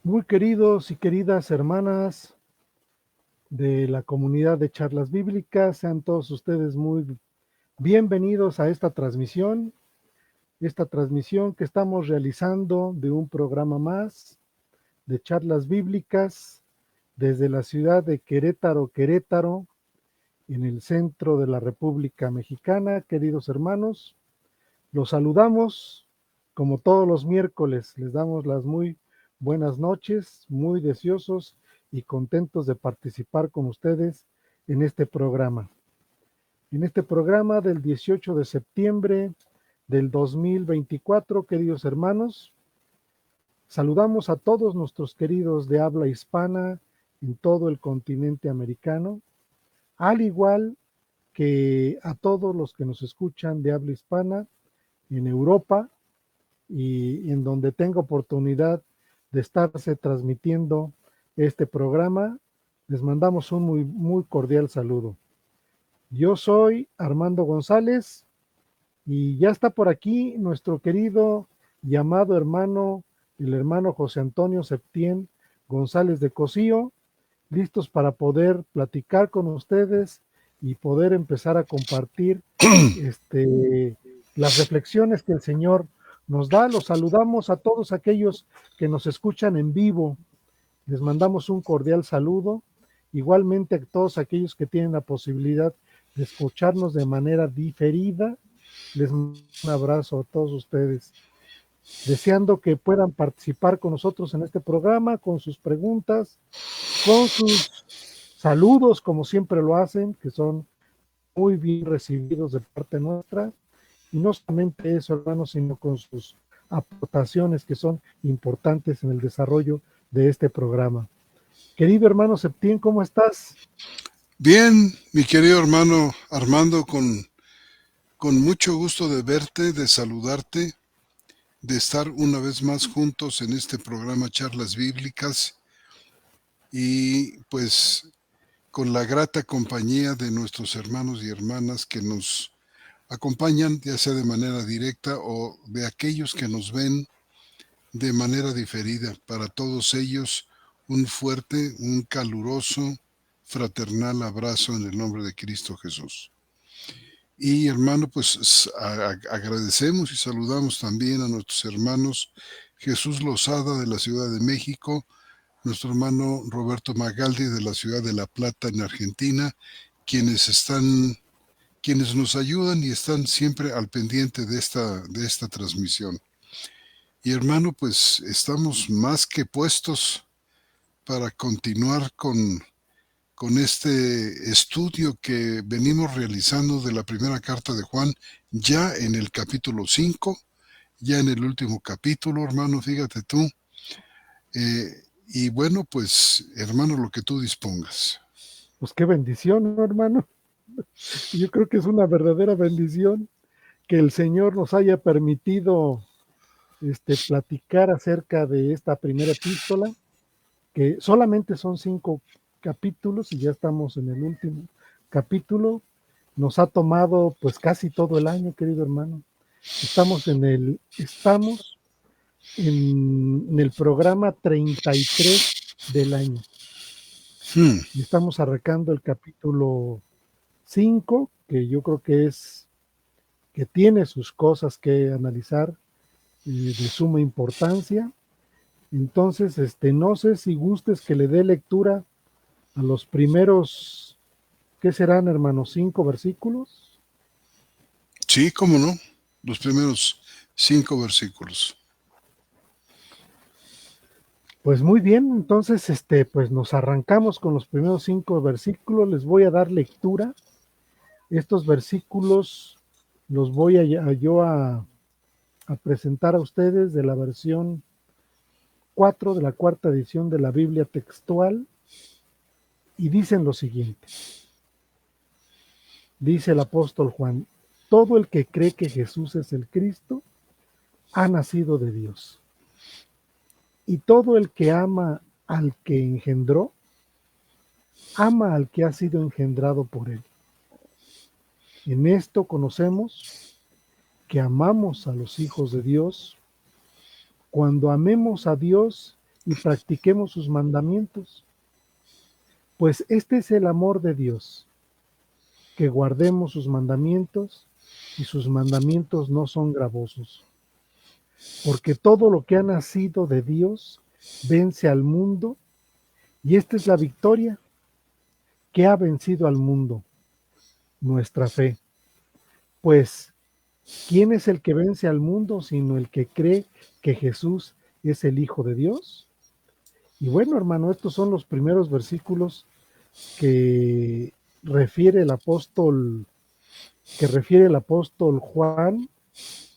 Muy queridos y queridas hermanas de la comunidad de charlas bíblicas, sean todos ustedes muy bienvenidos a esta transmisión que estamos realizando de un programa más de charlas bíblicas desde la ciudad de Querétaro, en el centro de la República Mexicana. Queridos hermanos, los saludamos como todos los miércoles, les damos las muy buenas noches, muy deseosos y contentos de participar con ustedes en este programa. En este programa del 18 de septiembre del 2024, queridos hermanos, saludamos a todos nuestros queridos de habla hispana en todo el continente americano, al igual que a todos los que nos escuchan de habla hispana en Europa y en donde tengo oportunidad de estarse transmitiendo este programa. Les mandamos un muy cordial saludo. Yo soy Armando González y ya está por aquí nuestro querido y amado hermano, el hermano José Antonio Septién González de Cosío, listos para poder platicar con ustedes y poder empezar a compartir las reflexiones que el Señor nos da. Los saludamos a todos aquellos que nos escuchan en vivo. Les mandamos un cordial saludo. Igualmente a todos aquellos que tienen la posibilidad de escucharnos de manera diferida. Les mando un abrazo a todos ustedes, deseando que puedan participar con nosotros en este programa, con sus preguntas, con sus saludos, como siempre lo hacen, que son muy bien recibidos de parte nuestra. Y no solamente eso, hermanos, sino con sus aportaciones que son importantes en el desarrollo de este programa. Querido hermano Septién, ¿cómo estás? Bien, mi querido hermano Armando, con mucho gusto de verte, de saludarte, de estar una vez más juntos en este programa Charlas Bíblicas y pues con la grata compañía de nuestros hermanos y hermanas que nos acompañan, ya sea de manera directa o de aquellos que nos ven de manera diferida. Para todos ellos, un fuerte, un caluroso, fraternal abrazo en el nombre de Cristo Jesús. Y hermano, pues agradecemos y saludamos también a nuestros hermanos Jesús Lozada de la Ciudad de México, nuestro hermano Roberto Magaldi de la Ciudad de La Plata en Argentina, quienes nos ayudan y están siempre al pendiente de esta transmisión. Y hermano, pues estamos más que puestos para continuar con este estudio que venimos realizando de la primera carta de Juan, ya en el capítulo 5, ya en el último capítulo, hermano, fíjate tú. Y bueno, pues, hermano, lo que tú dispongas. Pues qué bendición, ¿no, hermano? Yo creo que es una verdadera bendición que el Señor nos haya permitido platicar acerca de esta primera epístola, que solamente son 5 capítulos y ya estamos en el último capítulo. Nos ha tomado pues casi todo el año, querido hermano. Estamos en el programa 33 del año. Y estamos arrancando el capítulo 5, que yo creo que tiene sus cosas que analizar de suma importancia. Entonces, no sé si gustes que le dé lectura a los primeros, ¿qué serán, hermanos? 5 versículos. Sí, cómo no, los primeros 5 versículos. Pues muy bien, entonces, pues nos arrancamos con los primeros 5 versículos. Les voy a dar lectura. Estos versículos los voy a presentar a ustedes de la versión 4 de la cuarta edición de la Biblia textual, y dicen lo siguiente. Dice el apóstol Juan: todo el que cree que Jesús es el Cristo ha nacido de Dios. Y todo el que ama al que engendró, ama al que ha sido engendrado por él. En esto conocemos que amamos a los hijos de Dios, cuando amemos a Dios y practiquemos sus mandamientos. Pues este es el amor de Dios, que guardemos sus mandamientos, y sus mandamientos no son gravosos. Porque todo lo que ha nacido de Dios vence al mundo, y esta es la victoria que ha vencido al mundo, nuestra fe. Pues, ¿quién es el que vence al mundo sino el que cree que Jesús es el Hijo de Dios? Y bueno, hermano, estos son los primeros versículos que refiere el apóstol Juan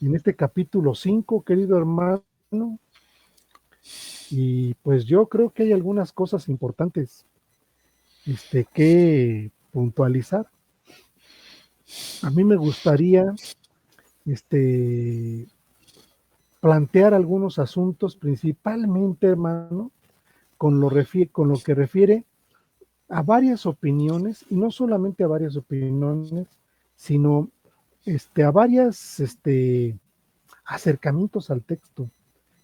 en este capítulo 5, querido hermano. Y pues yo creo que hay algunas cosas importantes que puntualizar. A mí me gustaría plantear algunos asuntos, principalmente, hermano, con lo que refiere a varias opiniones, y no solamente a varias opiniones, sino a varios acercamientos al texto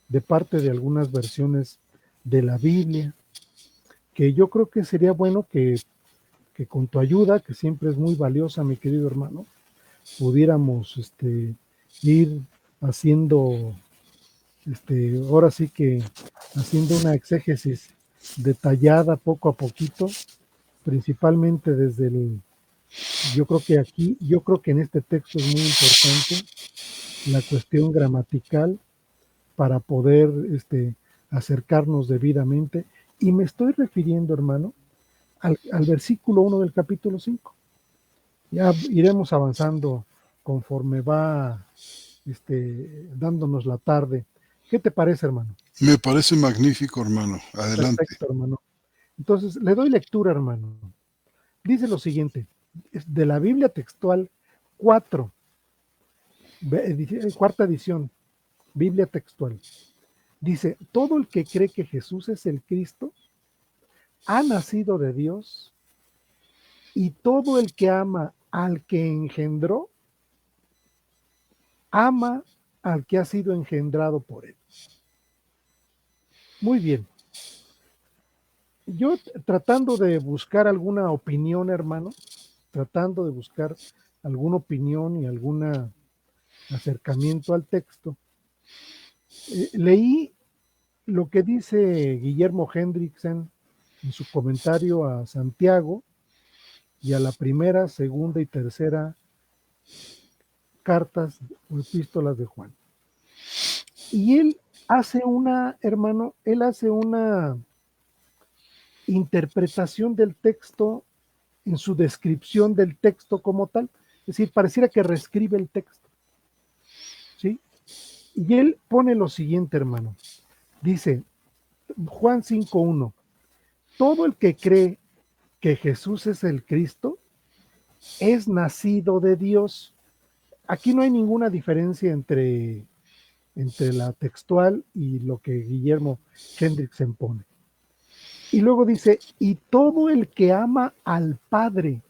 de parte de algunas versiones de la Biblia, que yo creo que sería bueno que con tu ayuda, que siempre es muy valiosa, mi querido hermano, pudiéramos ir haciendo, ahora sí que haciendo una exégesis detallada poco a poquito, principalmente yo creo que en este texto es muy importante la cuestión gramatical para poder acercarnos debidamente. Y me estoy refiriendo, hermano, al versículo 1 del capítulo 5. Ya iremos avanzando conforme va dándonos la tarde. ¿Qué te parece, hermano? Me parece magnífico, hermano. Adelante. Perfecto, hermano. Entonces, le doy lectura, hermano. Dice lo siguiente, de la Biblia textual 4, cuarta edición, Biblia textual. Dice, todo el que cree que Jesús es el Cristo ha nacido de Dios, y todo el que ama al que engendró, ama al que ha sido engendrado por él. Muy bien. Yo tratando de buscar alguna opinión, hermano, tratando de buscar alguna opinión y algún acercamiento al texto, leí lo que dice Guillermo Hendrickson en su comentario a Santiago y a la primera, segunda y tercera cartas o epístolas de Juan. Y él hace una interpretación del texto en su descripción del texto como tal. Es decir, pareciera que reescribe el texto. ¿Sí? Y él pone lo siguiente, hermano. Dice, Juan 5:1, todo el que cree que Jesús es el Cristo es nacido de Dios. Aquí no hay ninguna diferencia entre la textual y lo que Guillermo Hendrickson pone. Y luego dice, y todo el que ama al Padre,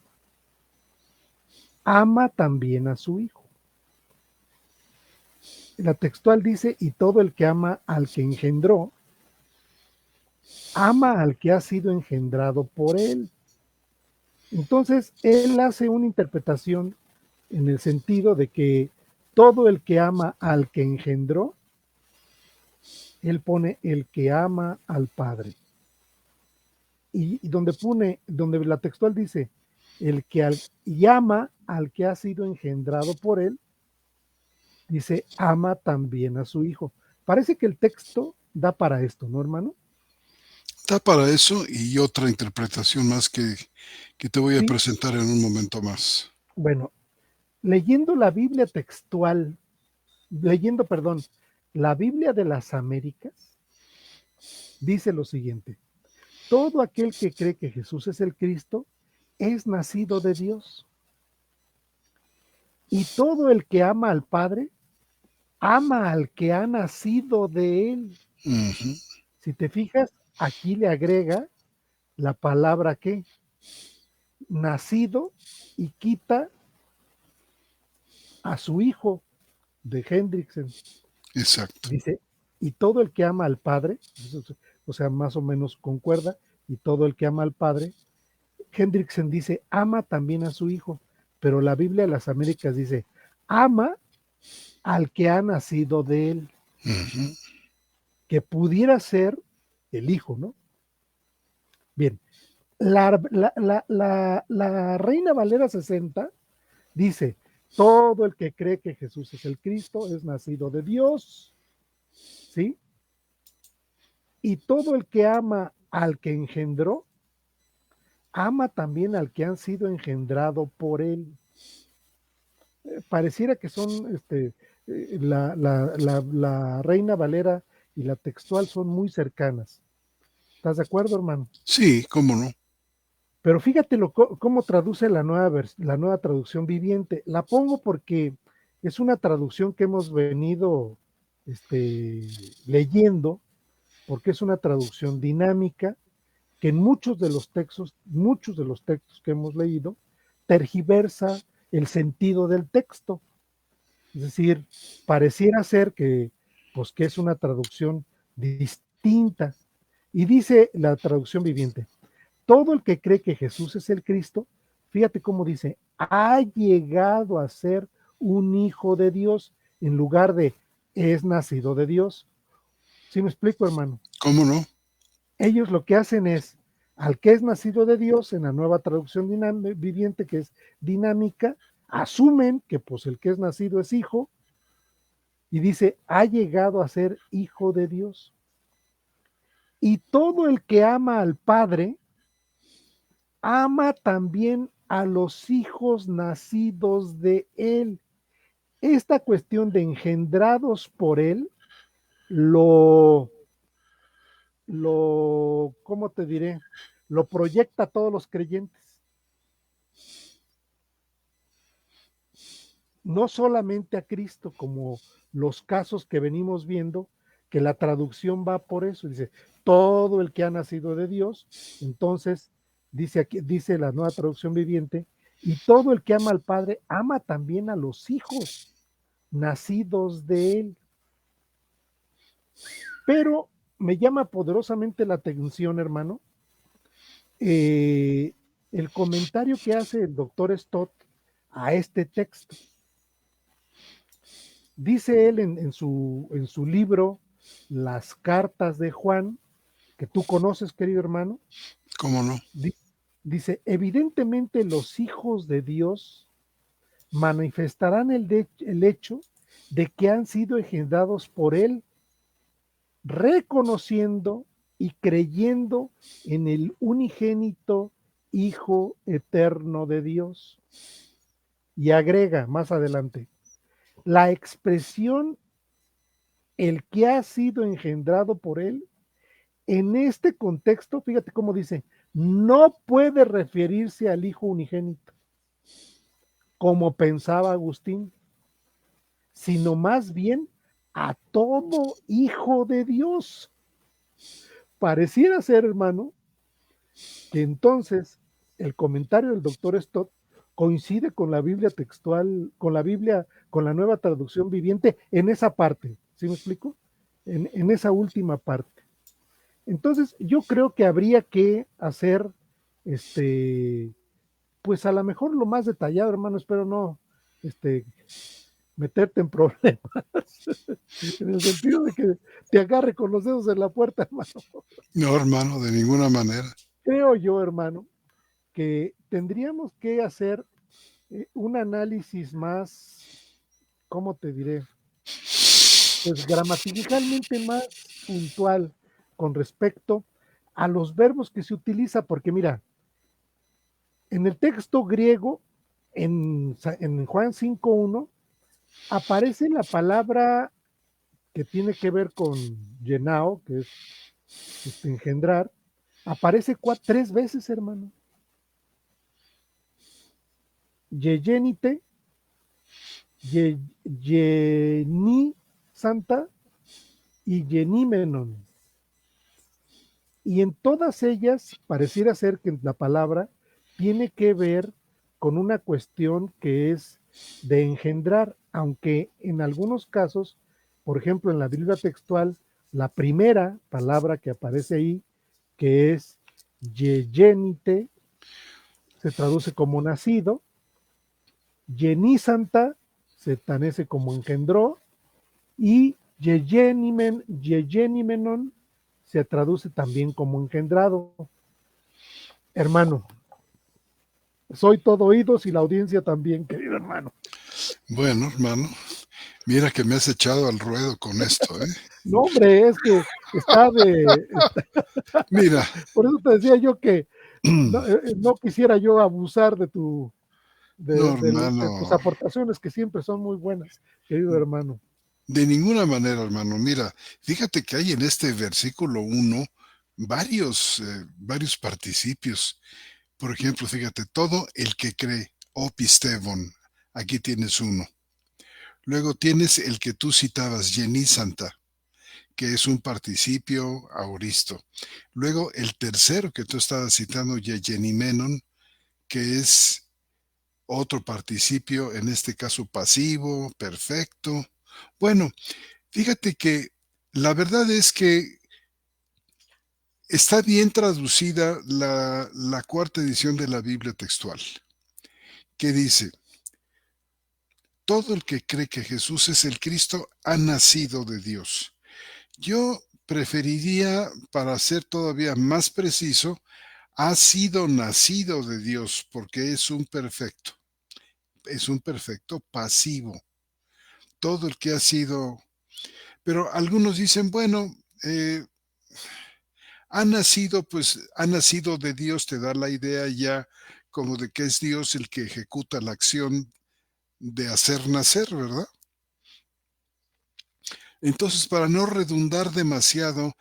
ama también a su Hijo. La textual dice, y todo el que ama al que engendró, ama al que ha sido engendrado por él. Entonces, él hace una interpretación en el sentido de que todo el que ama al que engendró, él pone el que ama al Padre. Y donde la textual dice, y ama al que ha sido engendrado por él, dice, ama también a su Hijo. Parece que el texto da para esto, ¿no, hermano? Está para eso y otra interpretación más que te voy a Sí. presentar en un momento más. Bueno, leyendo la Biblia textual, la Biblia de las Américas, dice lo siguiente, todo aquel que cree que Jesús es el Cristo es nacido de Dios. Y todo el que ama al Padre, ama al que ha nacido de él. Uh-huh. Si te fijas, aquí le agrega la palabra que nacido y quita a su hijo de Hendrickson. Exacto. Dice, y todo el que ama al Padre, o sea, más o menos concuerda, y todo el que ama al Padre. Hendrickson dice, ama también a su Hijo, pero la Biblia de las Américas dice, ama al que ha nacido de él, que pudiera ser el Hijo, ¿no? Bien, la Reina Valera 60 dice, todo el que cree que Jesús es el Cristo es nacido de Dios, ¿sí? Y todo el que ama al que engendró, ama también al que han sido engendrado por él. Pareciera que son, la Reina Valera y la textual son muy cercanas. ¿Estás de acuerdo, hermano? Sí, cómo no. Pero fíjate cómo traduce la nueva traducción viviente. La pongo porque es una traducción que hemos venido leyendo, porque es una traducción dinámica que en muchos de los textos que hemos leído, tergiversa el sentido del texto. Es decir, pareciera ser pues, que es una traducción distinta. Y dice la traducción viviente, todo el que cree que Jesús es el Cristo, fíjate cómo dice, ha llegado a ser un hijo de Dios en lugar de es nacido de Dios. ¿Sí me explico, hermano? ¿Cómo no? Ellos lo que hacen es, al que es nacido de Dios, en la nueva traducción viviente, que es dinámica, asumen que pues el que es nacido es hijo, y dice, ha llegado a ser hijo de Dios. Y todo el que ama al Padre, ama también a los hijos nacidos de él. Esta cuestión de engendrados por él, ¿cómo te diré? Lo proyecta a todos los creyentes. No solamente a Cristo, como los casos que venimos viendo, que la traducción va por eso, dice, todo el que ha nacido de Dios, entonces, dice aquí, dice la nueva traducción viviente, y todo el que ama al Padre, ama también a los hijos nacidos de él. Pero me llama poderosamente la atención, hermano, el comentario que hace el doctor Stott a este texto. Dice él en su libro, Las cartas de Juan, que tú conoces, querido hermano, ¿Cómo no? dice, evidentemente los hijos de Dios manifestarán el hecho de que han sido engendrados por él, reconociendo y creyendo en el unigénito Hijo eterno de Dios. Y agrega más adelante, la expresión el que ha sido engendrado por él, en este contexto, fíjate cómo dice, no puede referirse al Hijo unigénito, como pensaba Agustín, sino más bien a todo hijo de Dios. Pareciera ser, hermano, que entonces el comentario del doctor Stott coincide con la Biblia textual, con la nueva traducción viviente en esa parte. ¿Sí me explico? En esa última parte. Entonces, yo creo que habría que hacer, pues a lo mejor lo más detallado, hermano, espero no, meterte en problemas, en el sentido de que te agarre con los dedos en la puerta, hermano. No, hermano, de ninguna manera. Creo yo, hermano, que tendríamos que hacer un análisis más, ¿cómo te diré? Pues gramaticalmente más puntual con respecto a los verbos que se utiliza, porque mira, en el texto griego, en Juan 5.1, aparece la palabra que tiene que ver con llenao, que es engendrar, aparece 3 veces, hermano. Yeyenite, Yeni Santa y Yenimenon. Y en todas ellas pareciera ser que la palabra tiene que ver con una cuestión que es de engendrar, aunque en algunos casos, por ejemplo en la Biblia textual, La primera palabra que aparece ahí, que es Yeyenite, se traduce como nacido. Yenisanta se tanece como engendró. Y Yeyenimenon se traduce también como engendrado. Hermano, soy todo oídos y la audiencia también, querido hermano. Bueno, hermano, mira que me has echado al ruedo con esto, ¿eh? No, hombre, es que está de. Mira, Por eso te decía yo que no quisiera yo abusar de no, de tus hermano, aportaciones, que siempre son muy buenas, querido hermano. de ninguna manera, hermano. Mira, fíjate que hay en este versículo 1 varios participios. Por ejemplo, fíjate, todo el que cree, opistevon, aquí tienes uno. Luego tienes el que tú citabas, genisanta, que es un participio aoristo. Luego el tercero que tú estabas citando, yeyenimenon, que es otro participio, en este caso pasivo, perfecto. Bueno, fíjate que la verdad es que está bien traducida la cuarta edición de la Biblia textual, que dice, todo el que cree que Jesús es el Cristo ha nacido de Dios. Yo preferiría, para ser todavía más preciso, ha sido nacido de Dios, porque es un perfecto pasivo. Todo el que ha sido, pero algunos dicen, bueno, ha nacido, pues ha nacido de Dios, te da la idea ya como de que es Dios el que ejecuta la acción de hacer nacer, ¿verdad? Entonces, para no redundar demasiado,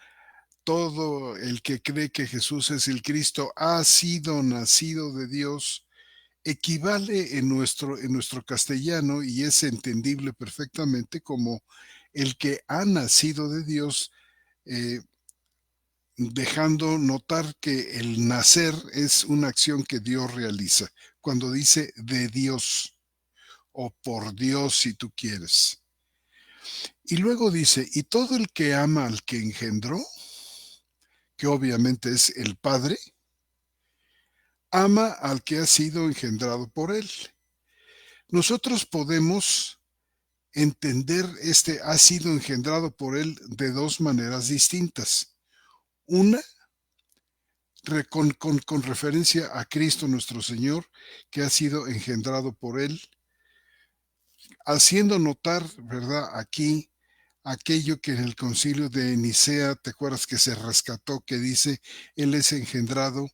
todo el que cree que Jesús es el Cristo ha sido nacido de Dios, equivale en nuestro castellano y es entendible perfectamente como el que ha nacido de Dios, eh, dejando notar que el nacer es una acción que Dios realiza. Cuando dice de Dios o por Dios si tú quieres. Y luego dice, y todo el que ama al que engendró, que obviamente es el Padre, ama al que ha sido engendrado por él. Nosotros podemos entender este ha sido engendrado por él de dos maneras distintas. Una, con referencia a Cristo nuestro Señor, que ha sido engendrado por él, haciendo notar, ¿verdad? Aquí aquello que en el concilio de Nicea, ¿te acuerdas que se rescató? Que dice, Él es engendrado,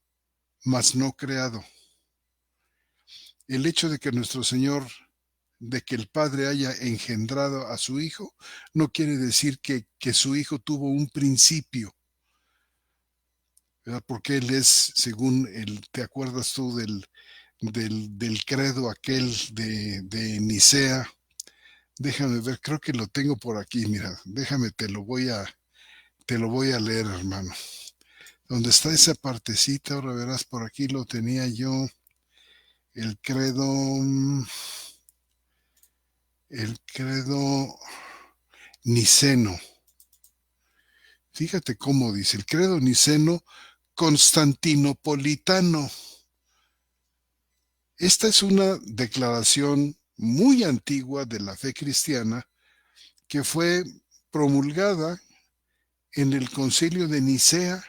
mas no creado. El hecho de que nuestro Señor, de que el Padre haya engendrado a su Hijo, no quiere decir que su Hijo tuvo un principio, ¿verdad? Porque Él es, según ¿te acuerdas tú del credo aquel de Nicea? Déjame ver, creo que lo tengo por aquí, mira, déjame, te lo voy a leer, hermano. Donde está esa partecita, ahora verás, por aquí lo tenía yo, el credo, el credo niceno. Fíjate cómo dice, el credo niceno constantinopolitano. Esta es una declaración muy antigua de la fe cristiana que fue promulgada en el concilio de Nicea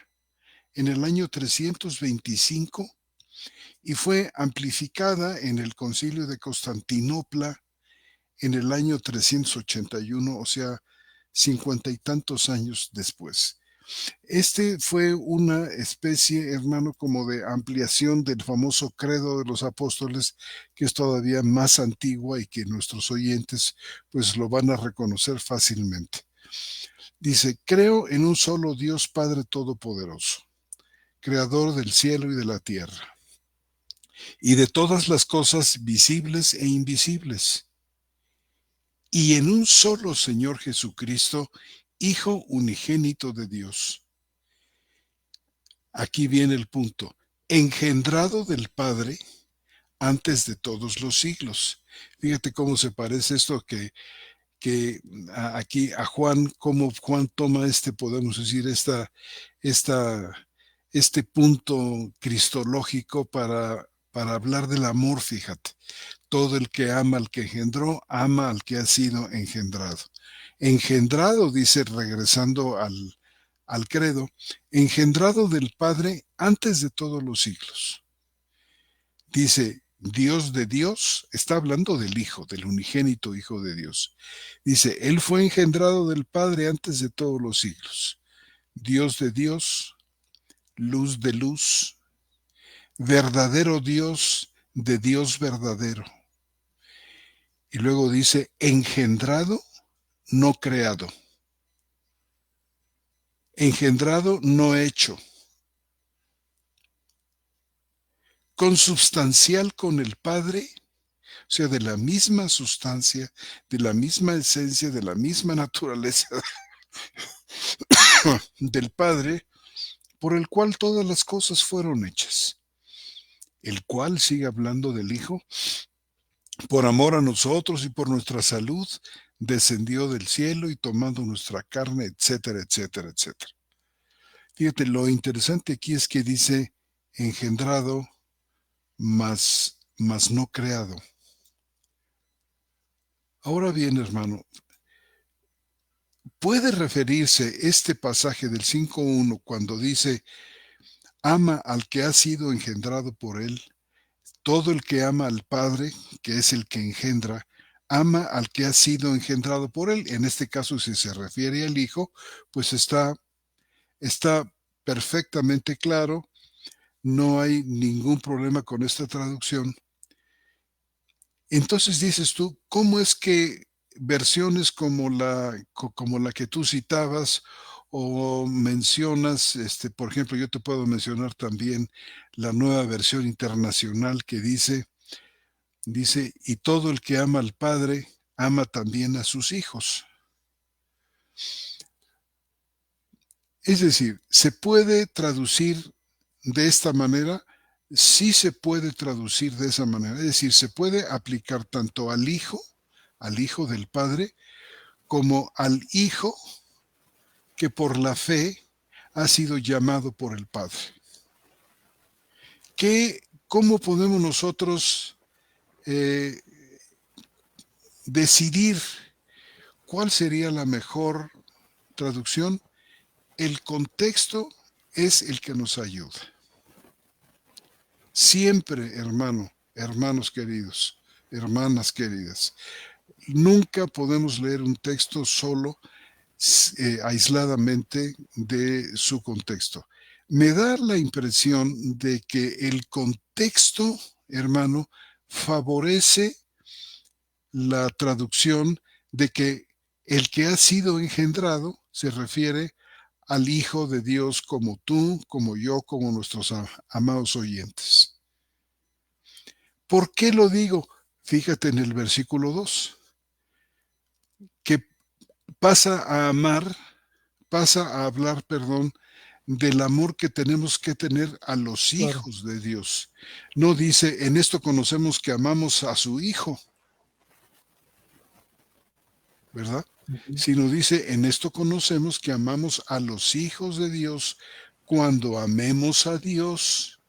en el año 325 y fue amplificada en el concilio de Constantinopla en el año 381, o sea, 50 y tantos años después. Este fue una especie, hermano, como de ampliación del famoso credo de los apóstoles, que es todavía más antigua y que nuestros oyentes pues lo van a reconocer fácilmente. Dice, creo en un solo Dios Padre Todopoderoso, creador del cielo y de la tierra, y de todas las cosas visibles e invisibles, y en un solo Señor Jesucristo, Hijo unigénito de Dios. Aquí viene el punto, engendrado del Padre antes de todos los siglos. Fíjate cómo se parece esto que que aquí a Juan, cómo Juan toma podemos decir, este punto cristológico para hablar del amor, fíjate. Todo el que ama al que engendró, ama al que ha sido engendrado. Engendrado, dice, regresando al credo, engendrado del Padre antes de todos los siglos. Dice, Dios de Dios, está hablando del Hijo, del unigénito Hijo de Dios. Dice, Él fue engendrado del Padre antes de todos los siglos. Dios de Dios, luz de luz, verdadero Dios de Dios verdadero. Y luego dice, engendrado, no creado. Engendrado, no hecho. Consubstancial con el Padre, o sea, de la misma sustancia, de la misma esencia, de la misma naturaleza del Padre, por el cual todas las cosas fueron hechas. El cual sigue hablando del Hijo, por amor a nosotros y por nuestra salud, descendió del cielo y tomando nuestra carne, etcétera, etcétera, etcétera. Fíjate, lo interesante aquí es que dice engendrado, mas no creado. Ahora bien, hermano, puede referirse este pasaje del 5.1 cuando dice, ama al que ha sido engendrado por él. Todo el que ama al Padre, que es el que engendra, ama al que ha sido engendrado por él. En este caso, si se refiere al Hijo, pues está perfectamente claro. No hay ningún problema con esta traducción. Entonces dices tú, ¿cómo es que versiones como la que tú citabas o mencionas, por ejemplo, yo te puedo mencionar también la nueva versión internacional que dice, y todo el que ama al Padre, ama también a sus hijos? Es decir, ¿se puede traducir de esta manera? Sí se puede traducir de esa manera. Es decir, se puede aplicar tanto al Hijo del Padre, como al Hijo que por la fe ha sido llamado por el Padre. ¿Cómo podemos nosotros decidir cuál sería la mejor traducción? El contexto es el que nos ayuda. Siempre, hermanos queridos, hermanas queridas, nunca podemos leer un texto solo, aisladamente de su contexto. Me da la impresión de que el contexto, hermano, favorece la traducción de que el que ha sido engendrado se refiere al Hijo de Dios, como tú, como yo, como nuestros amados oyentes. ¿Por qué lo digo? Fíjate en el versículo 2, que pasa a hablar, del amor que tenemos que tener a los Claro. hijos de Dios. No dice, en esto conocemos que amamos a su Hijo, ¿verdad? Ujú. Sino dice, en esto conocemos que amamos a los hijos de Dios cuando amemos a Dios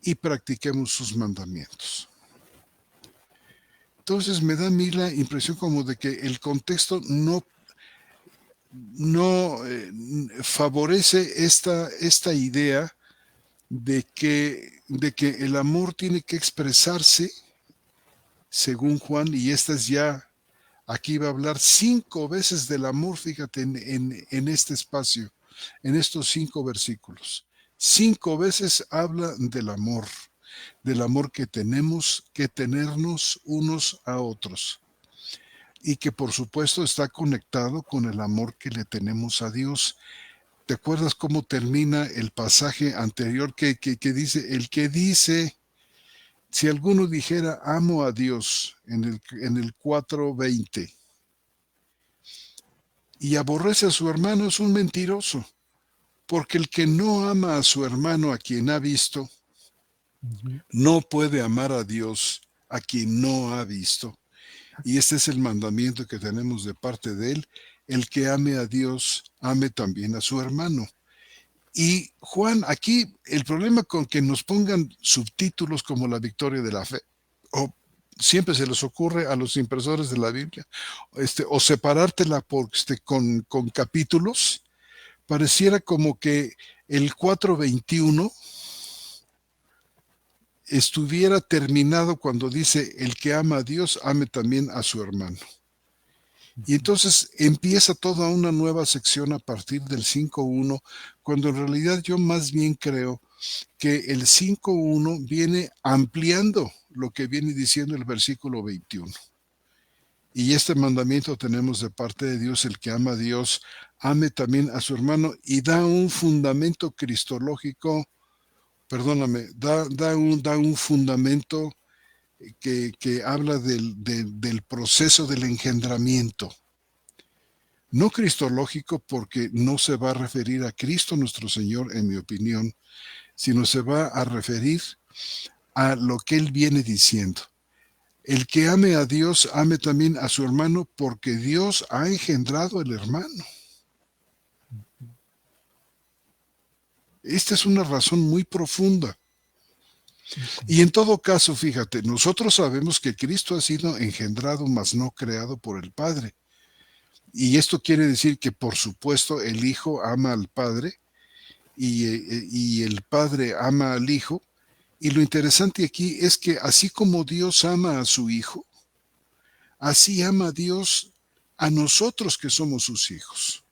y practiquemos sus mandamientos. Entonces me da a mí la impresión como de que el contexto no favorece esta idea de que el amor tiene que expresarse, según Juan, y aquí va a hablar 5 veces del amor, fíjate, en este espacio, en estos 5 versículos. 5 veces habla del amor que tenemos que tenernos unos a otros. Y que por supuesto está conectado con el amor que le tenemos a Dios. ¿Te acuerdas cómo termina el pasaje anterior que dice, el que dice, si alguno dijera amo a Dios, en el 4:20, y aborrece a su hermano, es un mentiroso, porque el que no ama a su hermano a quien ha visto, Ujú. no puede amar a Dios a quien no ha visto. Y este es el mandamiento que tenemos de parte de Él: el que ame a Dios, ame también a su hermano. Y Juan, aquí el problema con que nos pongan subtítulos como la victoria de la fe, o siempre se les ocurre a los impresores de la Biblia, o separártela con capítulos, pareciera como que el 4:21 estuviera terminado cuando dice: el que ama a Dios, ame también a su hermano. Y entonces empieza toda una nueva sección a partir del 5:1, cuando en realidad yo más bien creo que el 5:1 viene ampliando lo que viene diciendo el versículo 21. Y este mandamiento tenemos de parte de Dios: el que ama a Dios, ame también a su hermano, y da un fundamento cristológico, perdóname, da un fundamento que habla del proceso del engendramiento. No cristológico, porque no se va a referir a Cristo nuestro Señor, en mi opinión, sino se va a referir a lo que Él viene diciendo. El que ame a Dios, ame también a su hermano, porque Dios ha engendrado el hermano. Esta es una razón muy profunda. Y en todo caso, fíjate, nosotros sabemos que Cristo ha sido engendrado, mas no creado por el Padre. Y esto quiere decir que, por supuesto, el Hijo ama al Padre y el Padre ama al Hijo. Y lo interesante aquí es que así como Dios ama a su Hijo, así ama Dios a nosotros que somos sus hijos.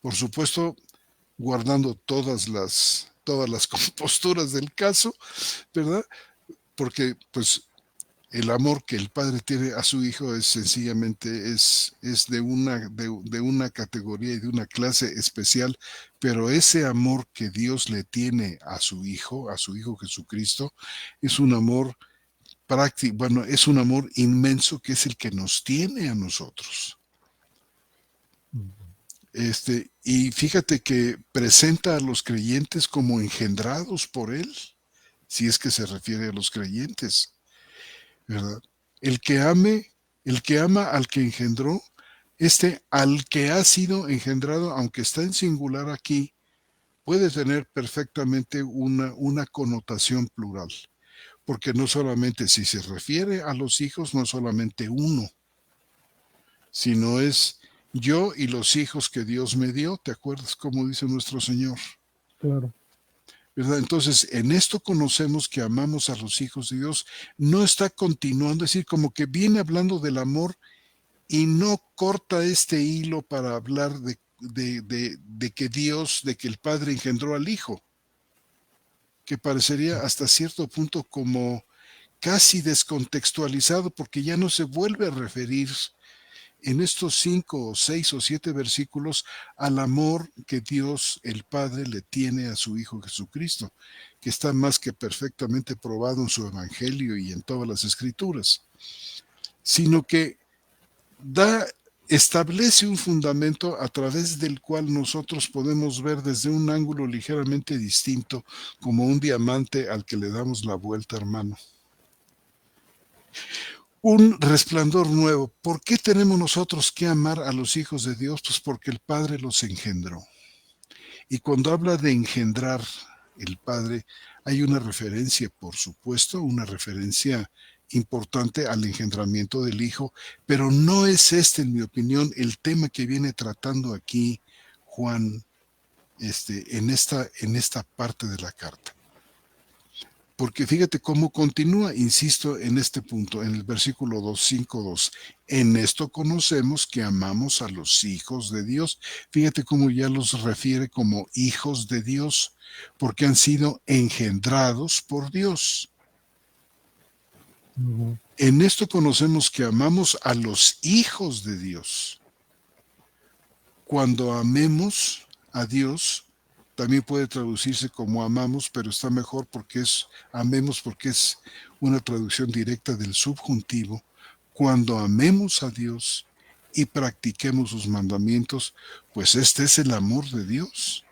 Por supuesto, guardando todas las composturas del caso, ¿verdad? Porque pues el amor que el padre tiene a su hijo es sencillamente es de una categoría y de una clase especial, pero ese amor que Dios le tiene a su hijo Jesucristo, es un amor práctico, bueno, es un amor inmenso, que es el que nos tiene a nosotros. Y fíjate que presenta a los creyentes como engendrados por él, si es que se refiere a los creyentes, ¿verdad? El que ama al que engendró, al que ha sido engendrado, aunque está en singular aquí, puede tener perfectamente una connotación plural, porque no solamente, si se refiere a los hijos, no solamente uno, sino es yo y los hijos que Dios me dio. ¿Te acuerdas cómo dice nuestro Señor? Claro. ¿Verdad? Entonces, en esto conocemos que amamos a los hijos de Dios. No está continuando, es decir, como que viene hablando del amor y no corta este hilo para hablar de que Dios, de que el Padre engendró al Hijo, que parecería hasta cierto punto como casi descontextualizado, porque ya no se vuelve a referir en estos 5 o 6 o 7 versículos al amor que Dios el Padre le tiene a su Hijo Jesucristo, que está más que perfectamente probado en su Evangelio y en todas las Escrituras, sino que establece un fundamento a través del cual nosotros podemos ver desde un ángulo ligeramente distinto, como un diamante al que le damos la vuelta, hermano. Un resplandor nuevo. ¿Por qué tenemos nosotros que amar a los hijos de Dios? Pues porque el Padre los engendró. Y cuando habla de engendrar el Padre, hay una referencia, por supuesto, una referencia importante al engendramiento del Hijo, pero no es en mi opinión, el tema que viene tratando aquí Juan en esta parte de la carta. Porque fíjate cómo continúa, insisto, en este punto, en el versículo 5:2. En esto conocemos que amamos a los hijos de Dios. Fíjate cómo ya los refiere como hijos de Dios, porque han sido engendrados por Dios. Uh-huh. En esto conocemos que amamos a los hijos de Dios. Cuando amemos a Dios, también puede traducirse como amamos, pero está mejor porque amemos, porque es una traducción directa del subjuntivo. Cuando amemos a Dios y practiquemos sus mandamientos, pues este es el amor de Dios,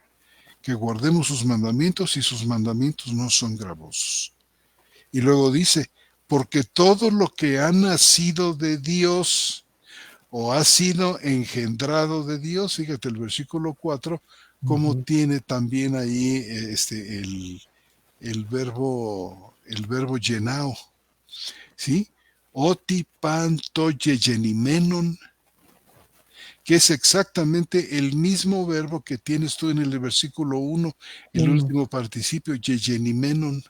que guardemos sus mandamientos, y sus mandamientos no son gravosos. Y luego dice, porque todo lo que ha nacido de Dios o ha sido engendrado de Dios, fíjate el versículo 4, como Ujú. tiene también ahí el verbo llenao, ¿sí? Oti panto yeyenimenon, que es exactamente el mismo verbo que tienes tú en el versículo 1, el Uno. último participio, yeyenimenon.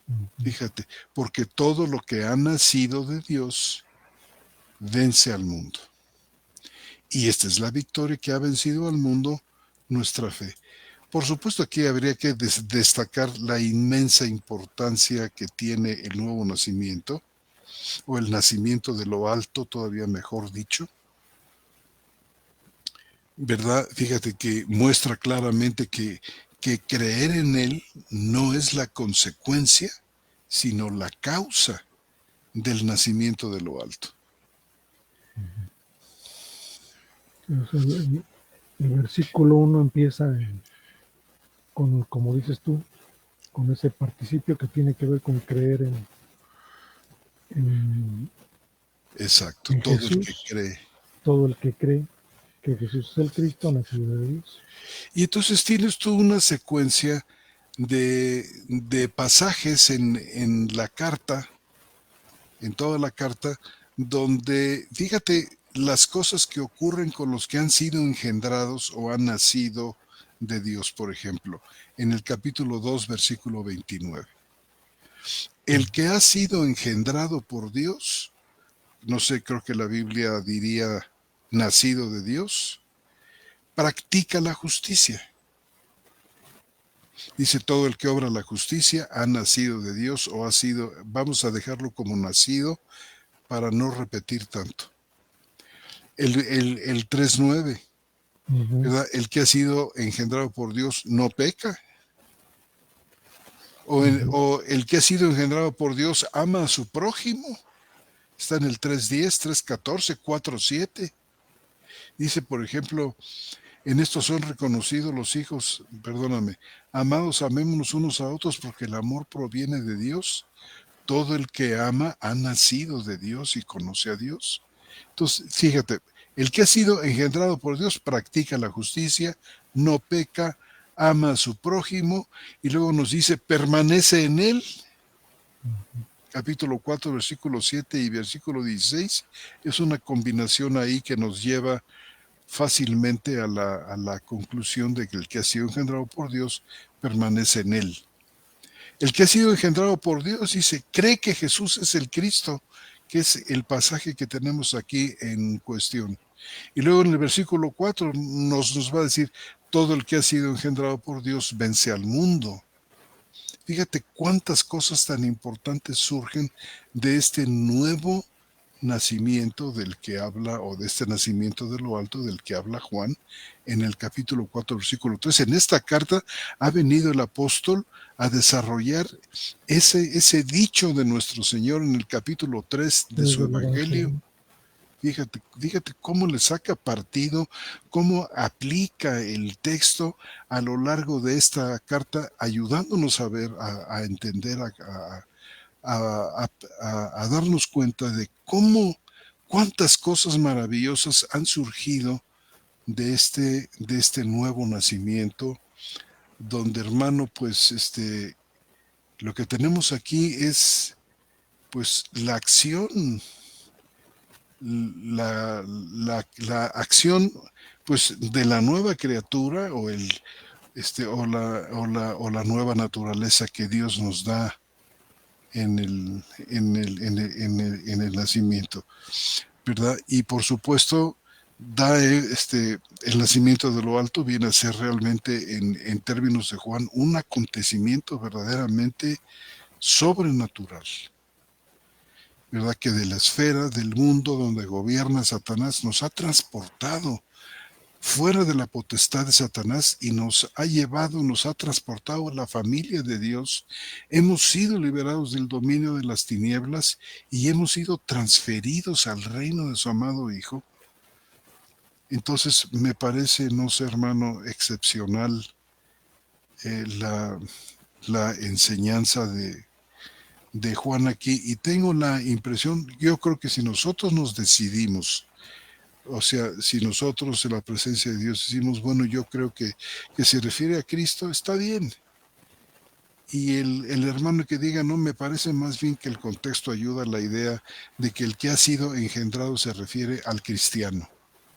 Ujú. Fíjate, porque todo lo que ha nacido de Dios vence al mundo. Y esta es la victoria que ha vencido al mundo, nuestra fe. Por supuesto, aquí habría que destacar la inmensa importancia que tiene el nuevo nacimiento, o el nacimiento de lo alto, todavía mejor dicho, ¿verdad? Fíjate que muestra claramente que creer en Él no es la consecuencia, sino la causa del nacimiento de lo alto. O sea, el versículo 1 empieza con, como dices tú, con ese participio que tiene que ver con creer en, Exacto, en todo el que Jesús. cree. Todo el que cree que Jesús es el Cristo, nacido de Dios. Y entonces tienes tú una secuencia de pasajes en la carta, en toda la carta, donde, fíjate, las cosas que ocurren con los que han sido engendrados o han nacido de Dios, por ejemplo, en el capítulo 2, versículo 29. El que ha sido engendrado por Dios, no sé, creo que la Biblia diría nacido de Dios, practica la justicia. Dice, todo el que obra la justicia ha nacido de Dios o ha sido, vamos a dejarlo como nacido para no repetir tanto. El 3.9, Ujú. ¿verdad? El que ha sido engendrado por Dios no peca. Ujú. O el que ha sido engendrado por Dios ama a su prójimo. Está en el 3.10, 3.14, 4.7. Dice, por ejemplo, en esto son reconocidos los hijos, perdóname, amados, amémonos unos a otros porque el amor proviene de Dios. Todo el que ama ha nacido de Dios y conoce a Dios. Entonces, fíjate, el que ha sido engendrado por Dios practica la justicia, no peca, ama a su prójimo y luego nos dice, permanece en él. Capítulo 4, versículo 7 y versículo 16. Es una combinación ahí que nos lleva fácilmente a la conclusión de que el que ha sido engendrado por Dios permanece en él. El que ha sido engendrado por Dios dice, cree que Jesús es el Cristo, que es el pasaje que tenemos aquí en cuestión. Y luego en el versículo 4 nos va a decir, todo el que ha sido engendrado por Dios vence al mundo. Fíjate cuántas cosas tan importantes surgen de este nuevo nacimiento del que habla, o de este nacimiento de lo alto del que habla Juan en el capítulo 4, versículo 3. En esta carta ha venido el apóstol a desarrollar ese dicho de nuestro Señor en el capítulo 3 de su Desde el evangelio. Evangelio. Fíjate cómo le saca partido, cómo aplica el texto a lo largo de esta carta, ayudándonos a ver, a entender, a darnos cuenta de cuántas cosas maravillosas han surgido de este nuevo nacimiento, donde, hermano, pues lo que tenemos aquí es pues la acción, la acción pues de la nueva criatura, o la nueva naturaleza que Dios nos da en el nacimiento, ¿verdad? Y por supuesto, el nacimiento de lo alto viene a ser realmente, en términos de Juan, un acontecimiento verdaderamente sobrenatural, ¿verdad? Que de la esfera del mundo donde gobierna Satanás nos ha transportado fuera de la potestad de Satanás y nos ha llevado, nos ha transportado a la familia de Dios. Hemos sido liberados del dominio de las tinieblas y hemos sido transferidos al reino de su amado Hijo. Entonces me parece, no sé, hermano, excepcional la enseñanza de Juan aquí, y tengo la impresión, yo creo que si nosotros nos decidimos, o sea, si nosotros en la presencia de Dios decimos, bueno, yo creo que se refiere a Cristo, está bien. Y el hermano que diga, no, me parece más bien que el contexto ayuda a la idea de que el que ha sido engendrado se refiere al cristiano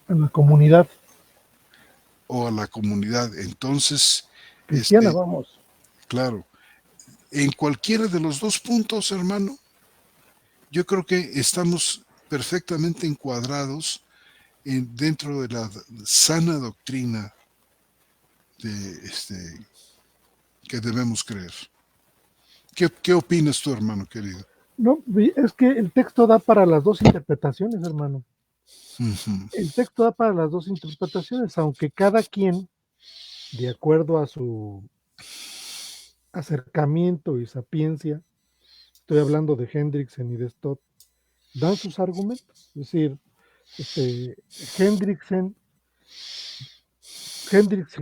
En la comunidad o a la comunidad. Entonces, cristiana, vamos. claro, en cualquiera de los dos puntos, hermano, yo creo que estamos perfectamente encuadrados dentro de la sana doctrina de que debemos creer. ¿Qué opinas tú, hermano querido? No, es que el texto da para las dos interpretaciones, hermano. Uh-huh. El texto da para las dos interpretaciones, aunque cada quien, de acuerdo a su acercamiento y sapiencia, estoy hablando de Hendrickson y de Stott, dan sus argumentos. Es decir, Hendrickson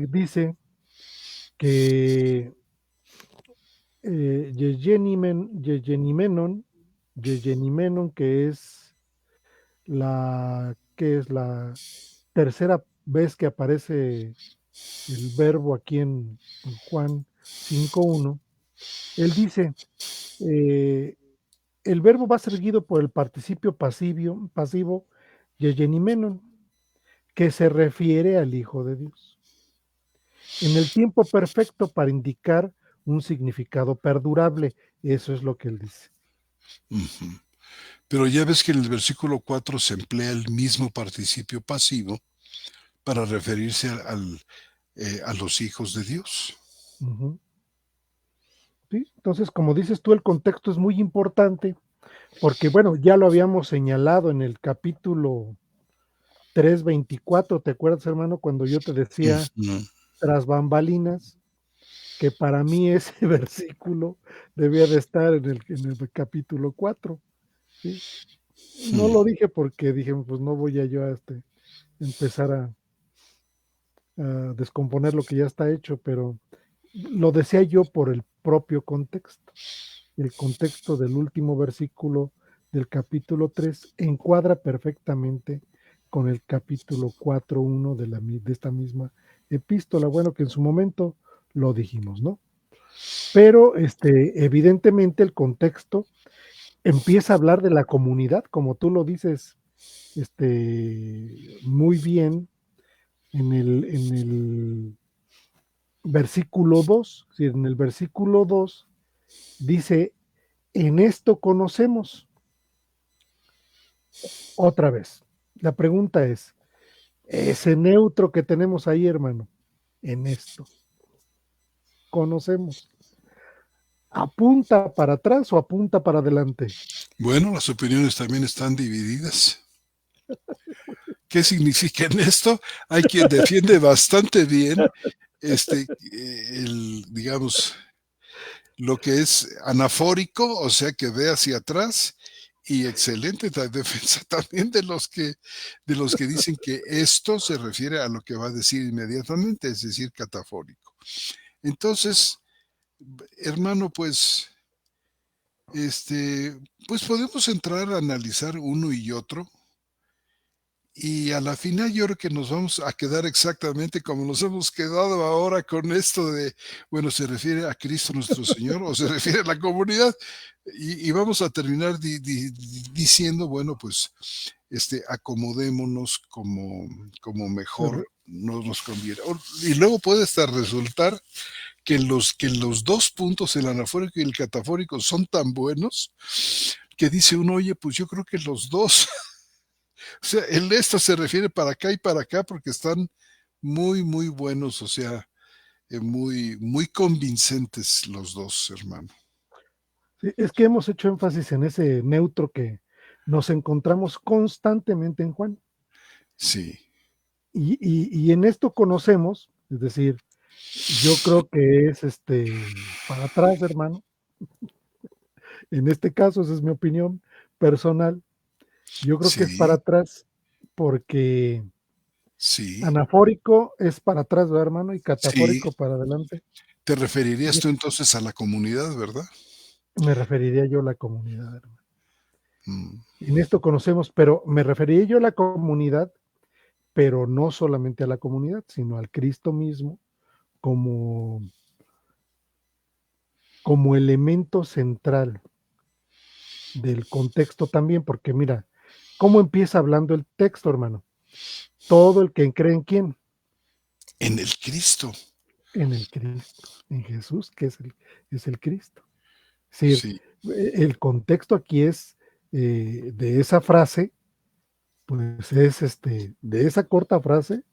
dice que Yeyenimenon, que es la tercera vez que aparece el verbo aquí en Juan 5.1, él dice, el verbo va seguido por el participio pasivo Yeyenimenon, que se refiere al Hijo de Dios, en el tiempo perfecto para indicar un significado perdurable. Eso es lo que él dice. Uh-huh. Pero ya ves que en el versículo 4 se emplea el mismo participio pasivo para referirse a los hijos de Dios. Uh-huh. ¿Sí? Entonces, como dices tú, el contexto es muy importante, porque bueno, ya lo habíamos señalado en el capítulo 3:24, ¿te acuerdas, hermano, cuando yo te decía Uh-huh. tras bambalinas, que para mí ese versículo debía de estar en el capítulo 4? ¿Sí? No lo dije porque dije, pues no voy a yo a empezar a descomponer lo que ya está hecho, pero lo decía yo por el propio contexto. El contexto del último versículo del capítulo 3 encuadra perfectamente con el capítulo 4.1 de esta misma epístola. Bueno, que en su momento lo dijimos, ¿no? Pero evidentemente el contexto empieza a hablar de la comunidad, como tú lo dices muy bien en el versículo 2. Si en el versículo 2 dice, en esto conocemos. Otra vez, la pregunta es, ese neutro que tenemos ahí, hermano, en esto, conocemos, ¿apunta para atrás o apunta para adelante? Bueno, las opiniones también están divididas. ¿Qué significa en esto? Hay quien defiende bastante bien digamos, lo que es anafórico, o sea, que ve hacia atrás, y excelente defensa también de los que dicen que esto se refiere a lo que va a decir inmediatamente, es decir, catafórico. Entonces, hermano, pues podemos entrar a analizar uno y otro. Y a la final yo creo que nos vamos a quedar exactamente como nos hemos quedado ahora con esto de, bueno, ¿se refiere a Cristo nuestro Señor o se refiere a la comunidad? Y vamos a terminar diciendo, bueno, pues acomodémonos como mejor nos conviene. Y luego puede hasta resultar que los dos puntos, el anafórico y el catafórico, son tan buenos que dice uno, oye, pues yo creo que los dos. O sea, el esto se refiere para acá y para acá porque están muy, muy buenos, o sea, muy, muy convincentes los dos, hermano. Sí, es que hemos hecho énfasis en ese neutro que nos encontramos constantemente en Juan. Sí, Y en esto conocemos, es decir, yo creo que es para atrás, hermano. En este caso, esa es mi opinión personal. Yo creo que es para sí, atrás porque sí, anafórico es para atrás, ¿verdad, hermano? Y sí. catafórico para adelante. Te referirías Y tú entonces a la comunidad, ¿verdad? Me referiría yo a la comunidad, hermano. Mm. En esto conocemos, pero me referiría yo a la comunidad, pero no solamente a la comunidad, sino al Cristo mismo como, como elemento central del contexto también, porque mira, ¿cómo empieza hablando el texto, hermano? Todo el que cree en quién, En el Cristo. en el Cristo, en Jesús, que es el Cristo. Es decir, Sí, el contexto aquí es de esa frase, pues es de esa corta frase,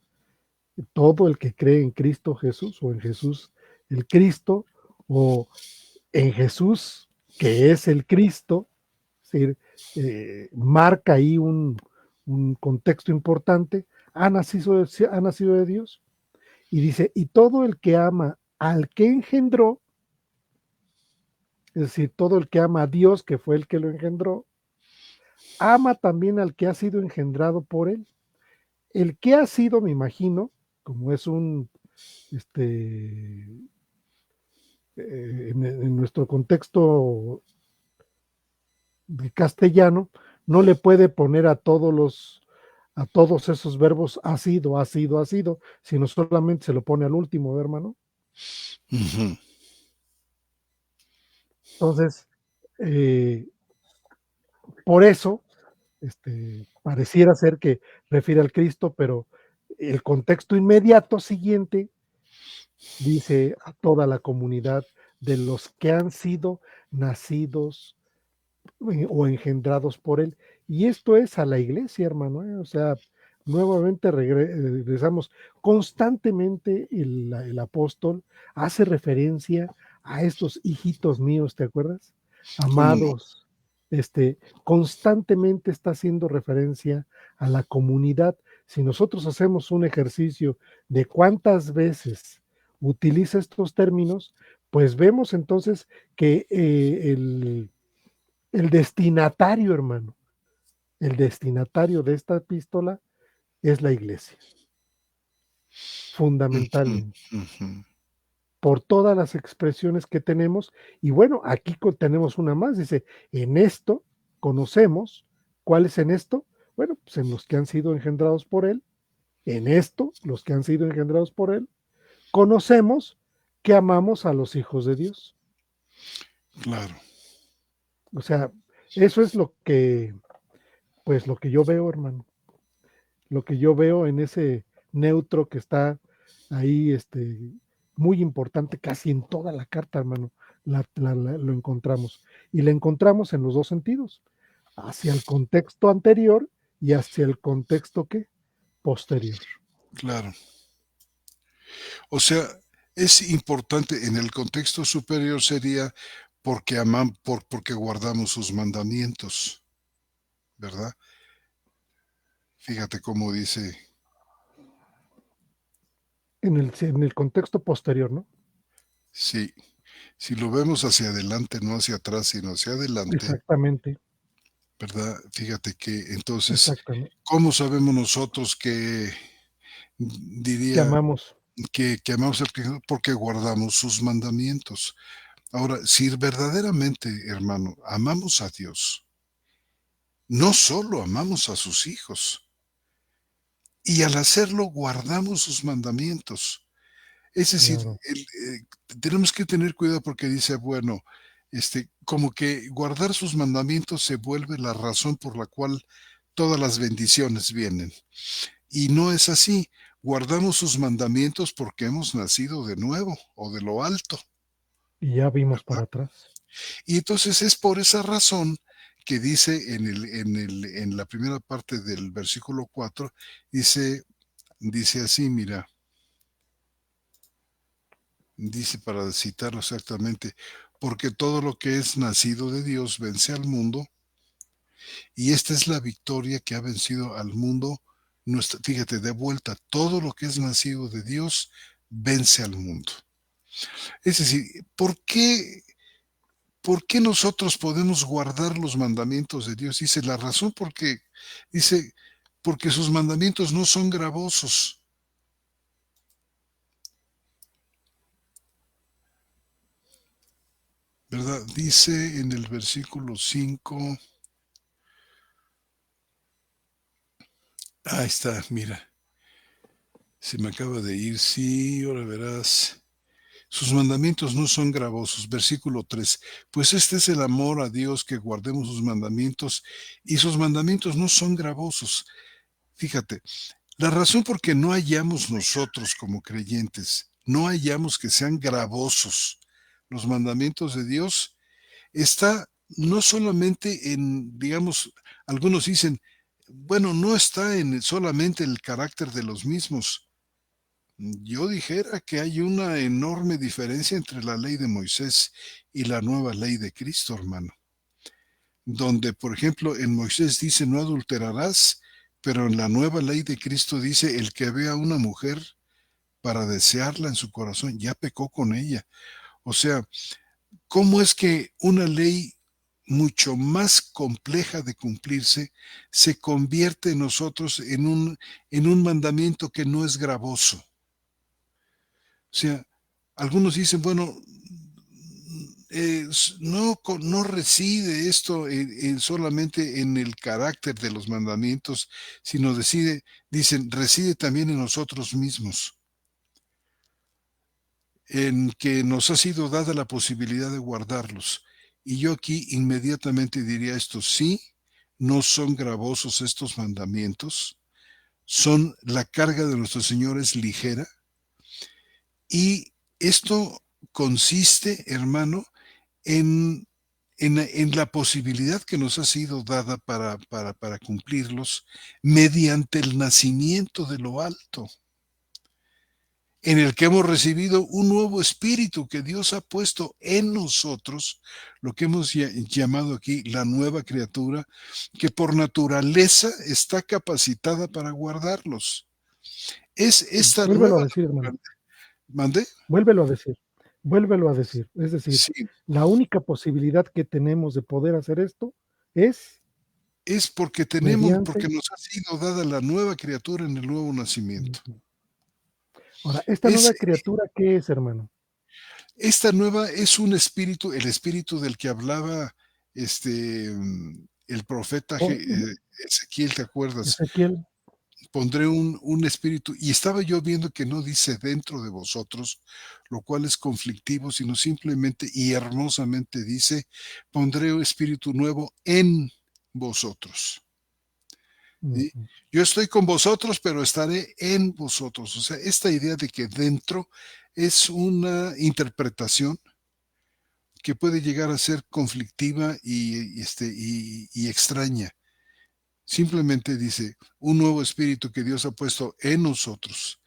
todo el que cree en Cristo Jesús o en Jesús el Cristo o en Jesús que es el Cristo, es decir, marca ahí un contexto importante, ha nacido de Dios y dice, y todo el que ama al que engendró, es decir, todo el que ama a Dios, que fue el que lo engendró, ama también al que ha sido engendrado por él. El que ha sido, me imagino, como es un, en nuestro contexto de castellano, no le puede poner a todos esos verbos ha sido, sino solamente se lo pone al último, hermano. ujú, Entonces, por eso, pareciera ser que refiere al Cristo, pero el contexto inmediato siguiente dice a toda la comunidad de los que han sido nacidos o engendrados por él. Y esto es a la iglesia, hermano. O sea, nuevamente regresamos. Constantemente el apóstol hace referencia a estos hijitos míos, ¿te acuerdas? ¿cómo no? Amados. Constantemente está haciendo referencia a la comunidad. Si nosotros hacemos un ejercicio de cuántas veces utiliza estos términos, pues vemos entonces que el destinatario, hermano, el destinatario de esta epístola es la iglesia, Ujú, fundamentalmente, ujú. por todas las expresiones que tenemos. Y bueno, aquí tenemos una más, dice, en esto conocemos, ¿cuál es en esto? Bueno, pues en los que han sido engendrados por él, en esto, los que han sido engendrados por él, conocemos que amamos a los hijos de Dios. Claro. O sea, eso es lo que, pues lo que yo veo, hermano, lo que yo veo en ese neutro que está ahí, muy importante, casi en toda la carta, hermano, lo encontramos. Y lo encontramos en los dos sentidos, hacia el contexto anterior y hacia el contexto ¿qué? Posterior. Claro. O sea, es importante en el contexto superior sería porque guardamos sus mandamientos, ¿verdad? Fíjate cómo dice, En el contexto posterior, ¿no? sí, si lo vemos hacia adelante, no hacia atrás, sino hacia adelante, Exactamente, ¿verdad? Fíjate que entonces, exactamente. ¿cómo sabemos nosotros que Que diría amamos, que amamos al Cristo? Porque guardamos sus mandamientos. Ahora, si verdaderamente, hermano, amamos a Dios, no solo amamos a sus hijos, y al hacerlo guardamos sus mandamientos. Es decir, claro. tenemos que tener cuidado porque dice, bueno, como que guardar sus mandamientos se vuelve la razón por la cual todas las bendiciones vienen. Y no es así. Guardamos sus mandamientos porque hemos nacido de nuevo o de lo alto, Y ya vimos ¿verdad? para atrás. Y entonces es por esa razón que dice en la primera parte del versículo 4, dice así, mira, dice para citarlo exactamente, porque todo lo que es nacido de Dios vence al mundo, y esta es la victoria que ha vencido al mundo. Fíjate, de vuelta, todo lo que es nacido de Dios vence al mundo. Es decir, ¿por qué nosotros podemos guardar los mandamientos de Dios? Dice la razón dice, porque sus mandamientos no son gravosos. ¿verdad? Dice en el versículo 5, ahí está, mira, se me acaba de ir, sí, ahora verás. Sus mandamientos no son gravosos. Versículo 3. Pues este es el amor a Dios, que guardemos sus mandamientos, y sus mandamientos no son gravosos. Fíjate, la razón por que no hallamos nosotros como creyentes, no hallamos que sean gravosos los mandamientos de Dios, está no solamente en, digamos, algunos dicen, bueno, no está en solamente el carácter de los mismos. Yo dijera que hay una enorme diferencia entre la ley de Moisés y la nueva ley de Cristo, hermano. Donde, por ejemplo, en Moisés dice no adulterarás, pero en la nueva ley de Cristo dice el que ve a una mujer para desearla en su corazón ya pecó con ella. O sea, ¿cómo es que una ley mucho más compleja de cumplirse se convierte en nosotros en un mandamiento que no es gravoso? O sea, algunos dicen, bueno, no reside esto solamente en el carácter de los mandamientos, sino dicen, reside también en nosotros mismos, en que nos ha sido dada la posibilidad de guardarlos. Y yo aquí inmediatamente diría esto, sí, no son gravosos estos mandamientos, la carga de nuestro Señor es ligera, y esto consiste, hermano, en, en la posibilidad que nos ha sido dada para cumplirlos mediante el nacimiento de lo alto, en el que hemos recibido un nuevo espíritu que Dios ha puesto en nosotros, lo que hemos llamado aquí la nueva criatura, que por naturaleza está capacitada para guardarlos. Es esta Vuélvelo a nueva decir, hermano. naturaleza. ¿Mandé? Vuélvelo a decir. Vuélvelo a decir. Es decir, Sí, la única posibilidad que tenemos de poder hacer esto es es porque mediante. nos ha sido dada la nueva criatura en el nuevo nacimiento. Ujú. Ahora, ¿esta Es, nueva criatura qué es, hermano? esta nueva es un espíritu, el espíritu del que hablaba el profeta Oh, Ezequiel, ¿te acuerdas? Ezequiel. Pondré un espíritu, y estaba yo viendo que no dice dentro de vosotros, lo cual es conflictivo, sino simplemente y hermosamente dice, pondré un espíritu nuevo en vosotros. ¿Sí? Ujú, Yo estoy con vosotros, pero estaré en vosotros. O sea, esta idea de que dentro es una interpretación que puede llegar a ser conflictiva y extraña. Simplemente dice, un nuevo espíritu que Dios ha puesto en nosotros,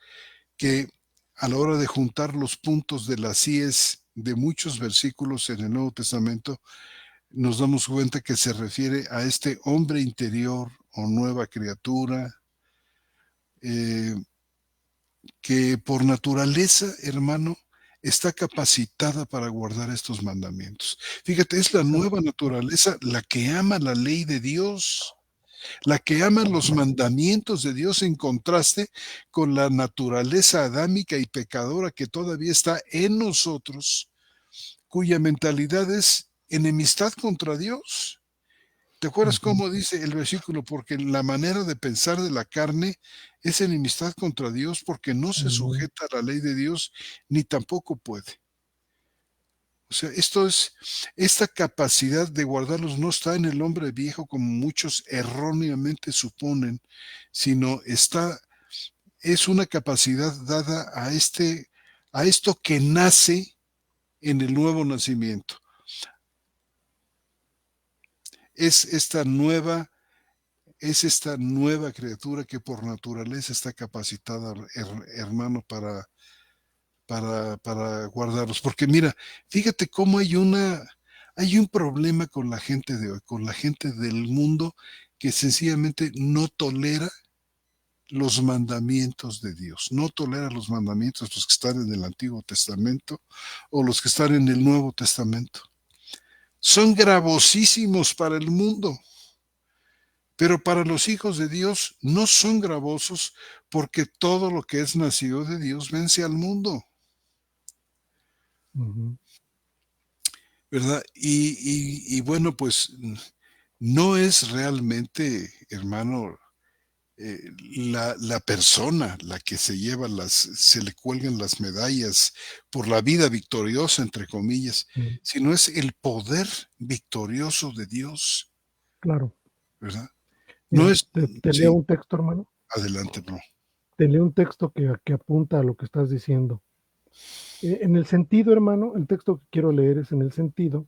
que a la hora de juntar los puntos de las IES de muchos versículos en el Nuevo Testamento, nos damos cuenta que se refiere a este hombre interior o nueva criatura, eh, que por naturaleza, hermano, está capacitada para guardar estos mandamientos. Fíjate, es la nueva exacto. naturaleza la que ama la ley de Dios, la que ama los Ujú, mandamientos de Dios en contraste con la naturaleza adámica y pecadora que todavía está en nosotros, cuya mentalidad es enemistad contra Dios. ¿Te acuerdas ujú, cómo dice el versículo? Porque la manera de pensar de la carne es enemistad contra Dios porque no se ujú, sujeta a la ley de Dios ni tampoco puede. O sea, esta capacidad de guardarlos no está en el hombre viejo como muchos erróneamente suponen, sino es una capacidad dada a esto que nace en el nuevo nacimiento. Es esta nueva Es esta nueva criatura que por naturaleza está capacitada, hermano, para guardarlos. Porque mira, fíjate cómo hay un problema con la gente de hoy, con la gente del mundo que sencillamente no tolera los mandamientos de Dios, no tolera los mandamientos, los que están en el Antiguo Testamento o los que están en el Nuevo Testamento. Son gravosísimos para el mundo. Pero para los hijos de Dios no son gravosos porque todo lo que es nacido de Dios vence al mundo. ujú. ¿verdad? Y bueno, pues no es realmente, hermano, la persona la que se lleva se le cuelgan las medallas por la vida victoriosa, entre comillas, Mm, sino es el poder victorioso de Dios, claro. ¿verdad? No Mira, es, te leo sí, un texto, hermano. adelante, bro. Te leo un texto que apunta a lo que estás diciendo. En el sentido, hermano, el texto que quiero leer es en el sentido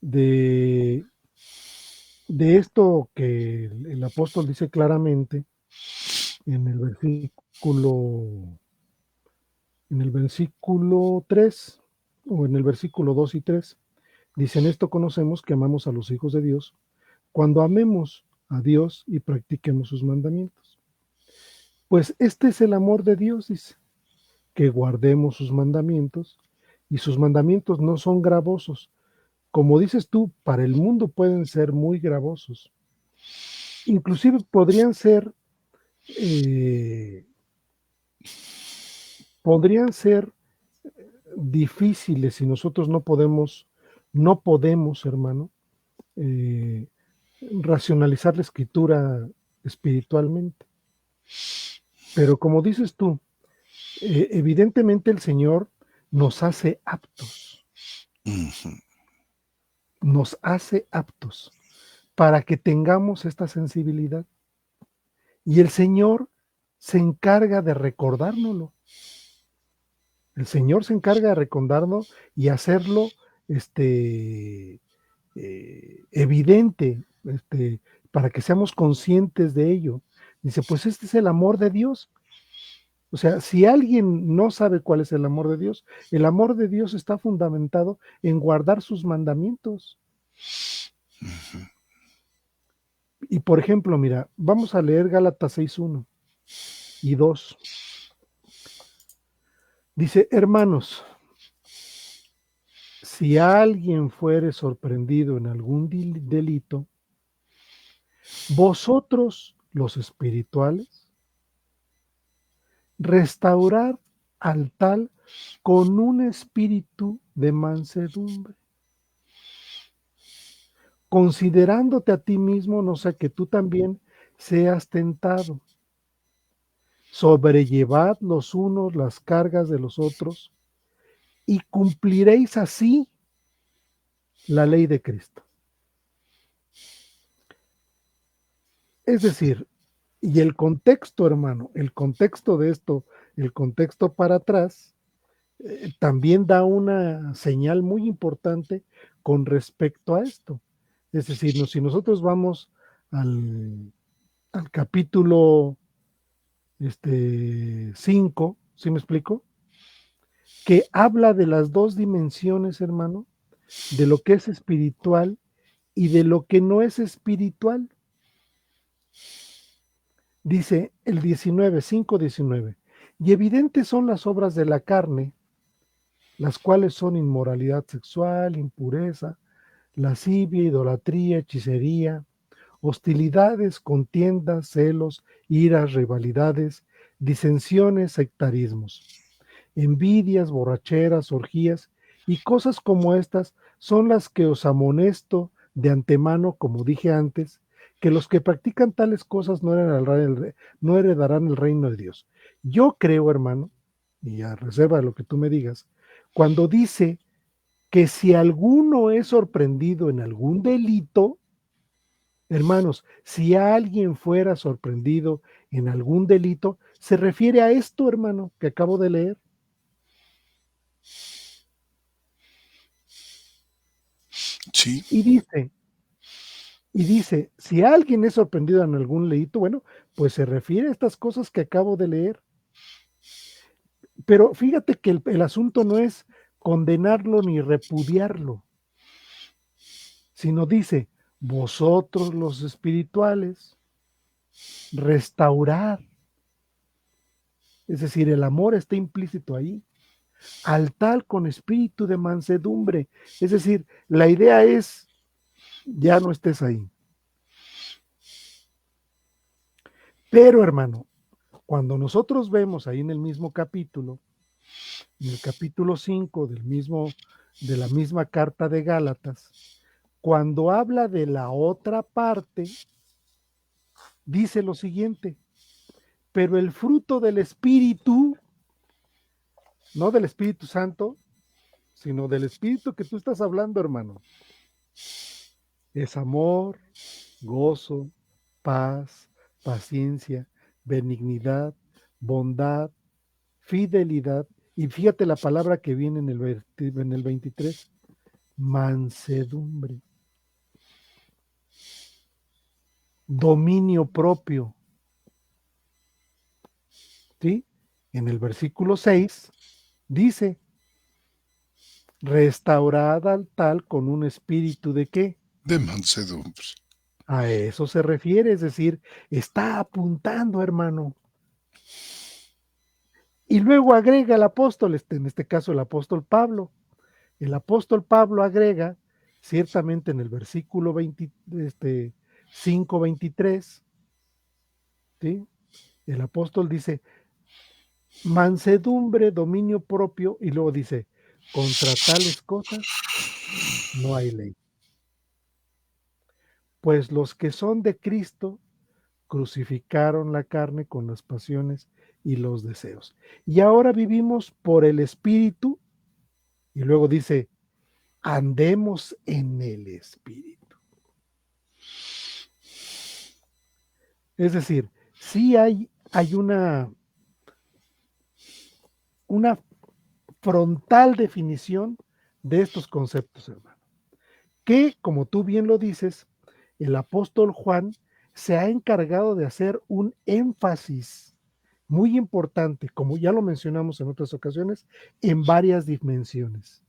de, de esto que el apóstol dice claramente en el versículo, en el versículo 3 o en el versículo 2 y 3. Dicen esto conocemos que amamos a los hijos de Dios cuando amemos a Dios y practiquemos sus mandamientos. Pues este es el amor de Dios, dice, que guardemos sus mandamientos, y sus mandamientos no son gravosos. Como dices tú, para el mundo pueden ser muy gravosos. Inclusive eh, podrían ser difíciles si nosotros no podemos, hermano, eh, racionalizar la escritura espiritualmente. Pero como dices tú, evidentemente el Señor nos hace aptos, Ujú. nos hace aptos para que tengamos esta sensibilidad. Y el Señor se encarga de recordárnoslo. El Señor se encarga de recordarnos y hacerlo evidente, para que seamos conscientes de ello. Dice, pues este es el amor de Dios. O sea, si alguien no sabe cuál es el amor de Dios está fundamentado en guardar sus mandamientos. Y por ejemplo, mira, vamos a leer Gálatas 6:1 y 2. Dice, hermanos, si alguien fuere sorprendido en algún delito, vosotros, los espirituales, restaurar al tal con un espíritu de mansedumbre, considerándote a ti mismo, no sea que tú también seas tentado. Sobrellevad los unos las cargas de los otros y cumpliréis así la ley de Cristo. Es decir, y el contexto, hermano, el contexto de esto, el contexto para atrás, también da una señal muy importante con respecto a esto. Es decir, si nosotros vamos al capítulo 5, ¿sí me explico? Que habla de las dos dimensiones, hermano, de lo que es espiritual y de lo que no es espiritual. Dice el 19, 5:19, y evidentes son las obras de la carne, las cuales son inmoralidad sexual, impureza, lascivia, idolatría, hechicería, hostilidades, contiendas, celos, iras, rivalidades, disensiones, sectarismos, envidias, borracheras, orgías y cosas como estas son las que os amonesto de antemano, como dije antes, que los que practican tales cosas no heredarán el reino de Dios. Yo creo, hermano, y a reserva de lo que tú me digas, cuando dice que si alguno es sorprendido en algún delito, hermanos, si alguien fuera sorprendido en algún delito, se refiere a esto, hermano, que acabo de leer. Sí, Y dice, si alguien es sorprendido en algún delito, bueno, pues se refiere a estas cosas que acabo de leer. Pero fíjate que el asunto no es condenarlo ni repudiarlo, sino dice, vosotros los espirituales, restaurar. Es decir, el amor está implícito ahí. Al tal con espíritu de mansedumbre. Es decir, la idea es, ya no estés ahí. Pero hermano, cuando nosotros vemos ahí en el mismo capítulo, en el capítulo 5 del mismo de la misma carta de Gálatas, cuando habla de la otra parte, dice lo siguiente: pero el fruto del Espíritu, no del Espíritu Santo, sino del Espíritu que tú estás hablando, hermano, es amor, gozo, paz, paciencia, benignidad, bondad, fidelidad, y fíjate la palabra que viene en el 23, mansedumbre, dominio propio, ¿sí? En el versículo 6 dice, restaurada al tal con un espíritu de qué? De mansedumbre. A eso se refiere, es decir, está apuntando, hermano. Y luego agrega el apóstol, en este caso el apóstol Pablo. El apóstol Pablo agrega, ciertamente en el versículo 5:23, ¿sí? El apóstol dice, mansedumbre, dominio propio, y luego dice, contra tales cosas no hay ley. Pues los que son de Cristo crucificaron la carne con las pasiones y los deseos. Y ahora vivimos por el Espíritu, y luego dice, andemos en el Espíritu. Es decir, sí hay una frontal definición de estos conceptos, hermano, que, como tú bien lo dices, el apóstol Juan se ha encargado de hacer un énfasis muy importante, como ya lo mencionamos en otras ocasiones, en varias dimensiones.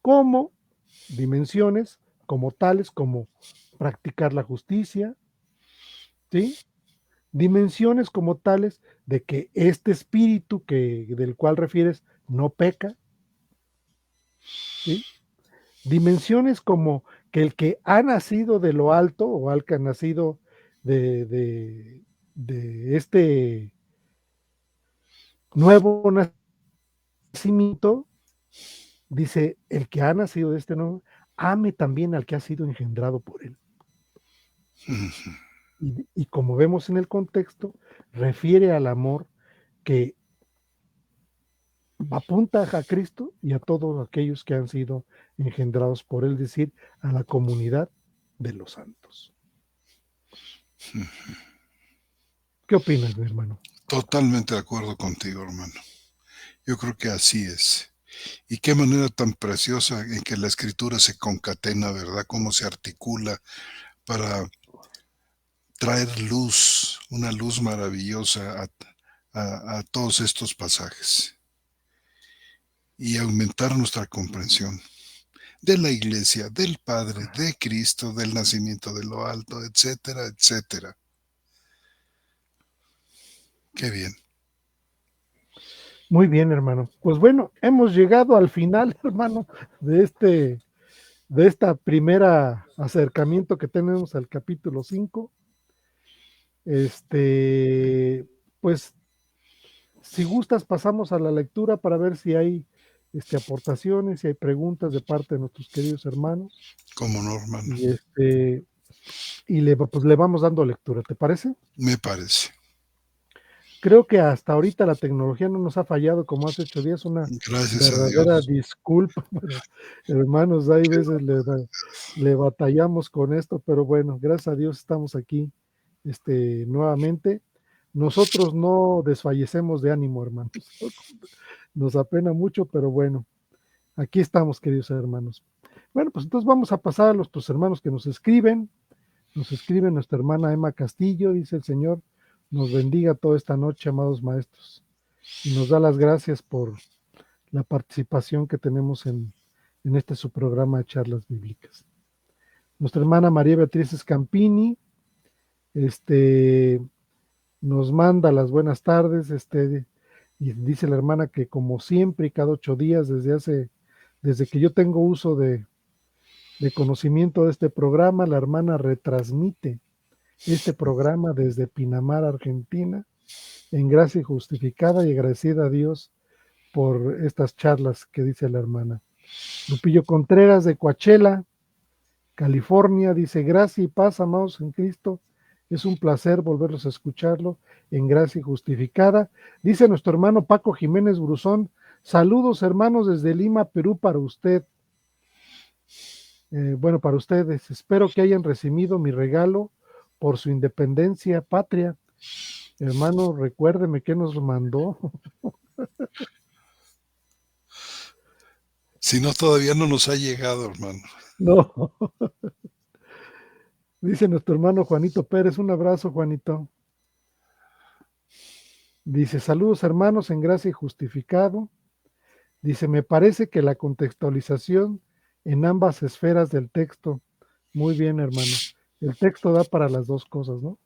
Como dimensiones, como tales, como practicar la justicia, ¿sí? Dimensiones como tales de que este espíritu del cual refieres no peca, ¿sí? Dimensiones como que el que ha nacido de lo alto o al que ha nacido de este nuevo nacimiento, dice, el que ha nacido de este nuevo, ame también al que ha sido engendrado por él. Y como vemos en el contexto, refiere al amor que apunta a Cristo y a todos aquellos que han sido engendrados por él, es decir, a la comunidad de los santos. ¿Qué opinas, mi hermano? Totalmente de acuerdo contigo, hermano. Yo creo que así es. Y qué manera tan preciosa en que la escritura se concatena, ¿verdad? Cómo se articula para traer luz, una luz maravillosa a todos estos pasajes y aumentar nuestra comprensión de la iglesia, del Padre, de Cristo, del nacimiento de lo alto, etcétera, etcétera. Qué bien. Muy bien, hermano. Pues bueno, hemos llegado al final, hermano, de esta primera acercamiento que tenemos al capítulo 5. Pues si gustas, pasamos a la lectura para ver si hay aportaciones, si hay preguntas de parte de nuestros queridos hermanos. Cómo no, hermano. Y le vamos dando lectura, ¿te parece? Me parece. Creo que hasta ahorita la tecnología no nos ha fallado como hace 8 días, una Gracias a verdadera Dios. disculpa, pero, hermanos, hay veces le batallamos con esto, pero bueno, gracias a Dios estamos aquí nuevamente. Nosotros no desfallecemos de ánimo, hermanos. Nos apena mucho, pero bueno, aquí estamos, queridos hermanos. Bueno, pues entonces vamos a pasar a nuestros hermanos que nos escriben. Nos escribe nuestra hermana Emma Castillo, dice: el Señor nos bendiga toda esta noche, amados maestros, y nos da las gracias por la participación que tenemos en su programa de charlas bíblicas. Nuestra hermana María Beatriz Scampini nos manda las buenas tardes, y dice la hermana que como siempre y cada 8 días, desde que yo tengo uso de conocimiento de este programa, la hermana retransmite este programa desde Pinamar, Argentina, en gracia justificada y agradecida a Dios por estas charlas que dice la hermana. Lupillo Contreras de Coachella, California, dice: gracia y paz, amados en Cristo. Es un placer volverlos a escucharlo en gracia justificada. Dice nuestro hermano Paco Jiménez Bruzón: saludos, hermanos, desde Lima, Perú, para usted. Bueno, para ustedes. Espero que hayan recibido mi regalo por su independencia patria. Hermano, recuérdeme qué nos mandó. Si no, todavía no nos ha llegado, hermano. No. Dice nuestro hermano Juanito Pérez: un abrazo, Juanito. Dice: saludos, hermanos, en gracia y justificado. Dice: me parece que la contextualización en ambas esferas del texto. Muy bien, hermano. El texto da para las dos cosas, ¿no?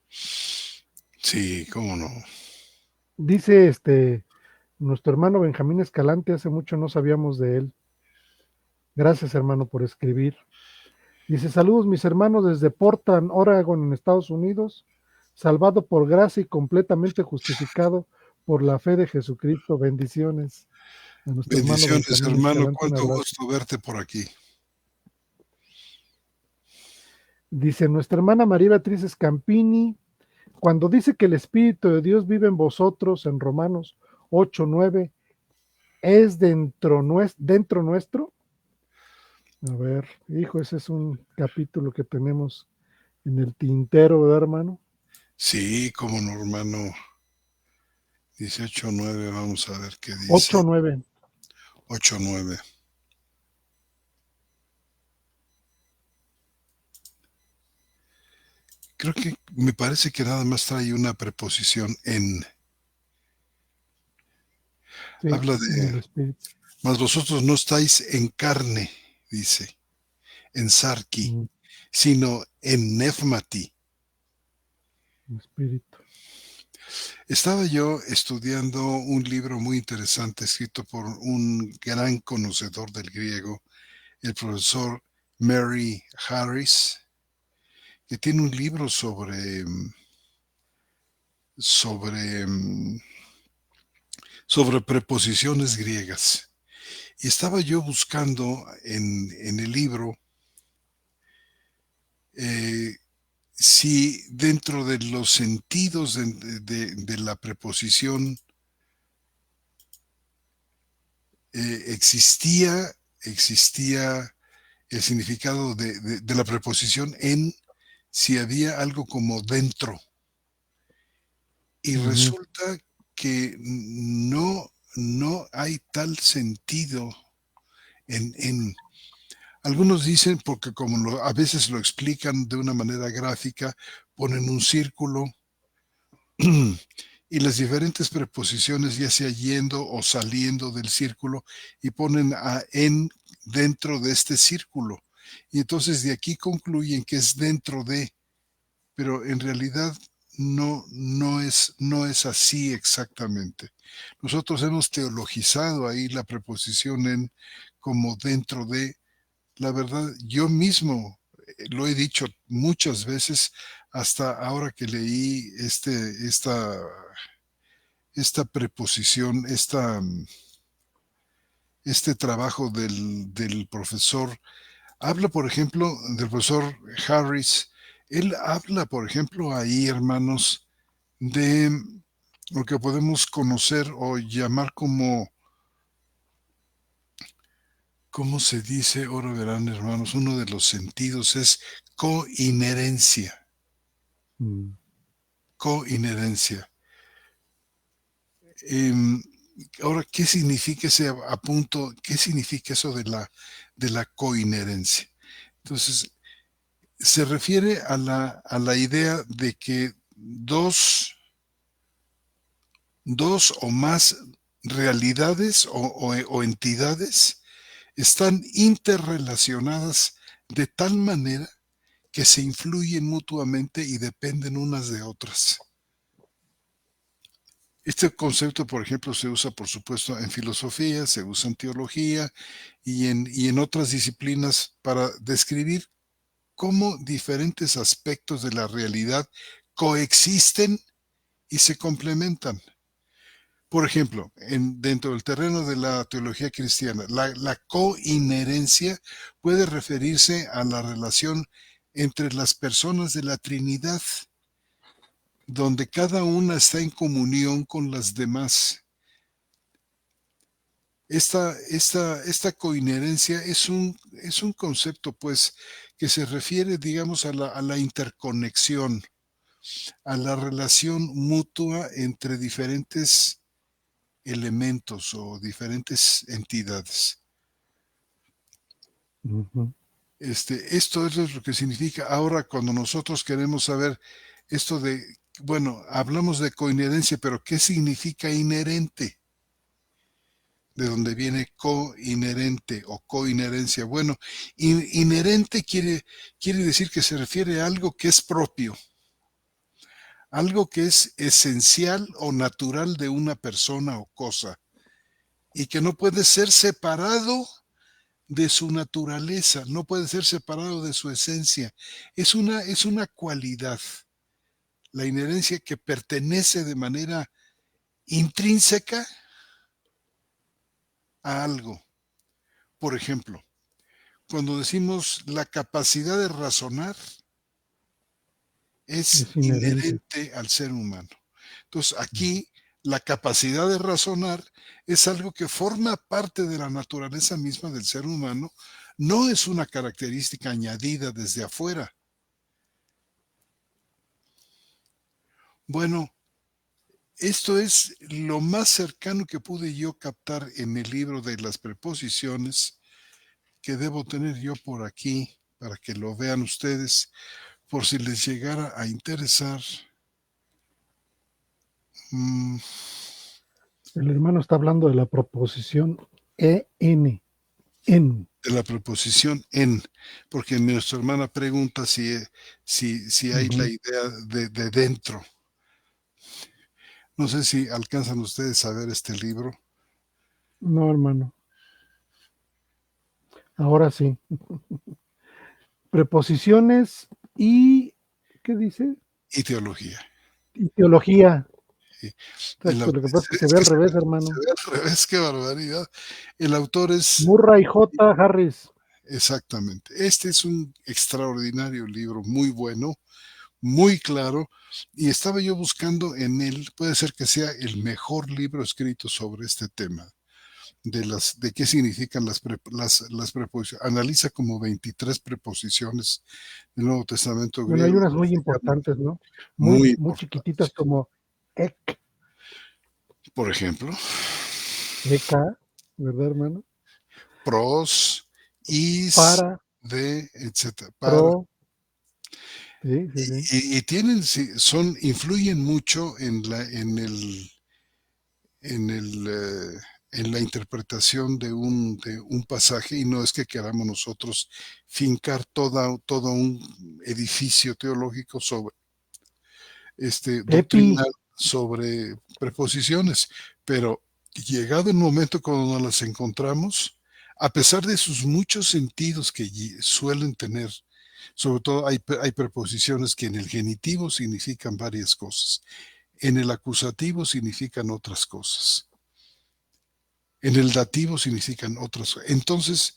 Sí, cómo no. Dice nuestro hermano Benjamín Escalante: hace mucho no sabíamos de él. Gracias, hermano, por escribir. Dice: saludos, mis hermanos, desde Portland, Oregon, en Estados Unidos, salvado por gracia y completamente justificado por la fe de Jesucristo. Bendiciones a nuestro hermano Bendiciones, Benjamín hermano. Escalante. Un Cuánto abrazo. gusto verte por aquí. Dice nuestra hermana María Beatriz Scampini: cuando dice que el Espíritu de Dios vive en vosotros, en Romanos 8:9, ¿es dentro nuestro? A ver, hijo, ese es un capítulo que tenemos en el tintero, ¿verdad, hermano? Sí, cómo no, hermano. 18:9, vamos a ver qué dice. 8:9. 8:9. Creo que me parece que nada más trae una preposición en. Sí, Habla en de, el Espíritu. mas vosotros no estáis en carne, dice, en sarki, Mm, sino en nefmati. el Espíritu. Estaba yo estudiando un libro muy interesante escrito por un gran conocedor del griego, el profesor Mary Harris, que tiene un libro sobre, sobre preposiciones griegas. Y estaba yo buscando en el libro eh, si dentro de los sentidos de la preposición existía el significado de la preposición en, si había algo como dentro. Y Ujú, resulta que no hay tal sentido en. Algunos dicen, porque como a veces lo explican de una manera gráfica, ponen un círculo y las diferentes preposiciones, ya sea yendo o saliendo del círculo, y ponen a en dentro de este círculo. Y entonces de aquí concluyen que es dentro de, pero en realidad no es así exactamente. Nosotros hemos teologizado ahí la preposición en como dentro de. La verdad, yo mismo lo he dicho muchas veces, hasta ahora que leí esta preposición, este trabajo del profesor. Habla, por ejemplo, del profesor Harris. Él habla, por ejemplo, ahí, hermanos, de lo que podemos conocer o llamar como, ¿cómo se dice? Ahora verán, hermanos, uno de los sentidos es coinherencia. mm, Coinherencia. Em, Ahora, ¿qué significa ese apunto? ¿Qué significa eso de la coinherencia? Entonces, se refiere a la idea de que dos o más realidades o entidades están interrelacionadas de tal manera que se influyen mutuamente y dependen unas de otras. Este concepto, por ejemplo, se usa, por supuesto, en filosofía, se usa en teología y en otras disciplinas para describir cómo diferentes aspectos de la realidad coexisten y se complementan. Por ejemplo, dentro del terreno de la teología cristiana, la coinherencia puede referirse a la relación entre las personas de la Trinidad, donde cada una está en comunión con las demás. Esta coinherencia es un concepto, pues, que se refiere, digamos, a la interconexión, a la relación mutua entre diferentes elementos o diferentes entidades. Ujú. Esto es lo que significa ahora cuando nosotros queremos saber esto de, bueno, hablamos de coinherencia, pero ¿qué significa inherente? De donde viene coinherente o coinherencia. Bueno, inherente quiere decir que se refiere a algo que es propio, algo que es esencial o natural de una persona o cosa y que no puede ser separado de su naturaleza, no puede ser separado de su esencia. Es una cualidad, la inherencia que pertenece de manera intrínseca a algo. Por ejemplo, cuando decimos la capacidad de razonar es Es inherente. inherente al ser humano. Entonces, aquí la capacidad de razonar es algo que forma parte de la naturaleza misma del ser humano, no es una característica añadida desde afuera. Bueno, esto es lo más cercano que pude yo captar en el libro de las preposiciones que debo tener yo por aquí para que lo vean ustedes, por si les llegara a interesar. Mm, El hermano está hablando de la proposición EN, en. de la preposición en, porque nuestra hermana pregunta si hay la Ujú. idea de dentro. No sé si alcanzan ustedes a ver este libro. No, hermano, ahora sí. Preposiciones y, ¿qué dice? Y teología. Y teología. Sí. Exacto, lo que pasa es que se Es ve que al se revés, se hermano. ve al revés, qué barbaridad. El autor es Murray J. Harris. exactamente. Este es un extraordinario libro, muy bueno, muy claro, y estaba yo buscando en él, puede ser que sea el mejor libro escrito sobre este tema, de qué significan las preposiciones. Analiza como 23 preposiciones del Nuevo Testamento Bueno, hay griego, unas muy importantes, ¿no? Muy, muy muy chiquititas importantes. como ek, Por ejemplo, eka, ¿verdad, hermano? pros, is, Para, de, etcétera. Para. pro, sí, sí, sí. Y tienen, sí, influyen mucho en el, en la interpretación de un pasaje, y no es que queramos nosotros fincar todo un edificio teológico sobre Epi, doctrinal sobre preposiciones, pero llegado el momento cuando nos las encontramos, a pesar de sus muchos sentidos que suelen tener, sobre todo hay preposiciones que en el genitivo significan varias cosas, en el acusativo significan otras cosas, en el dativo significan otras cosas. Entonces,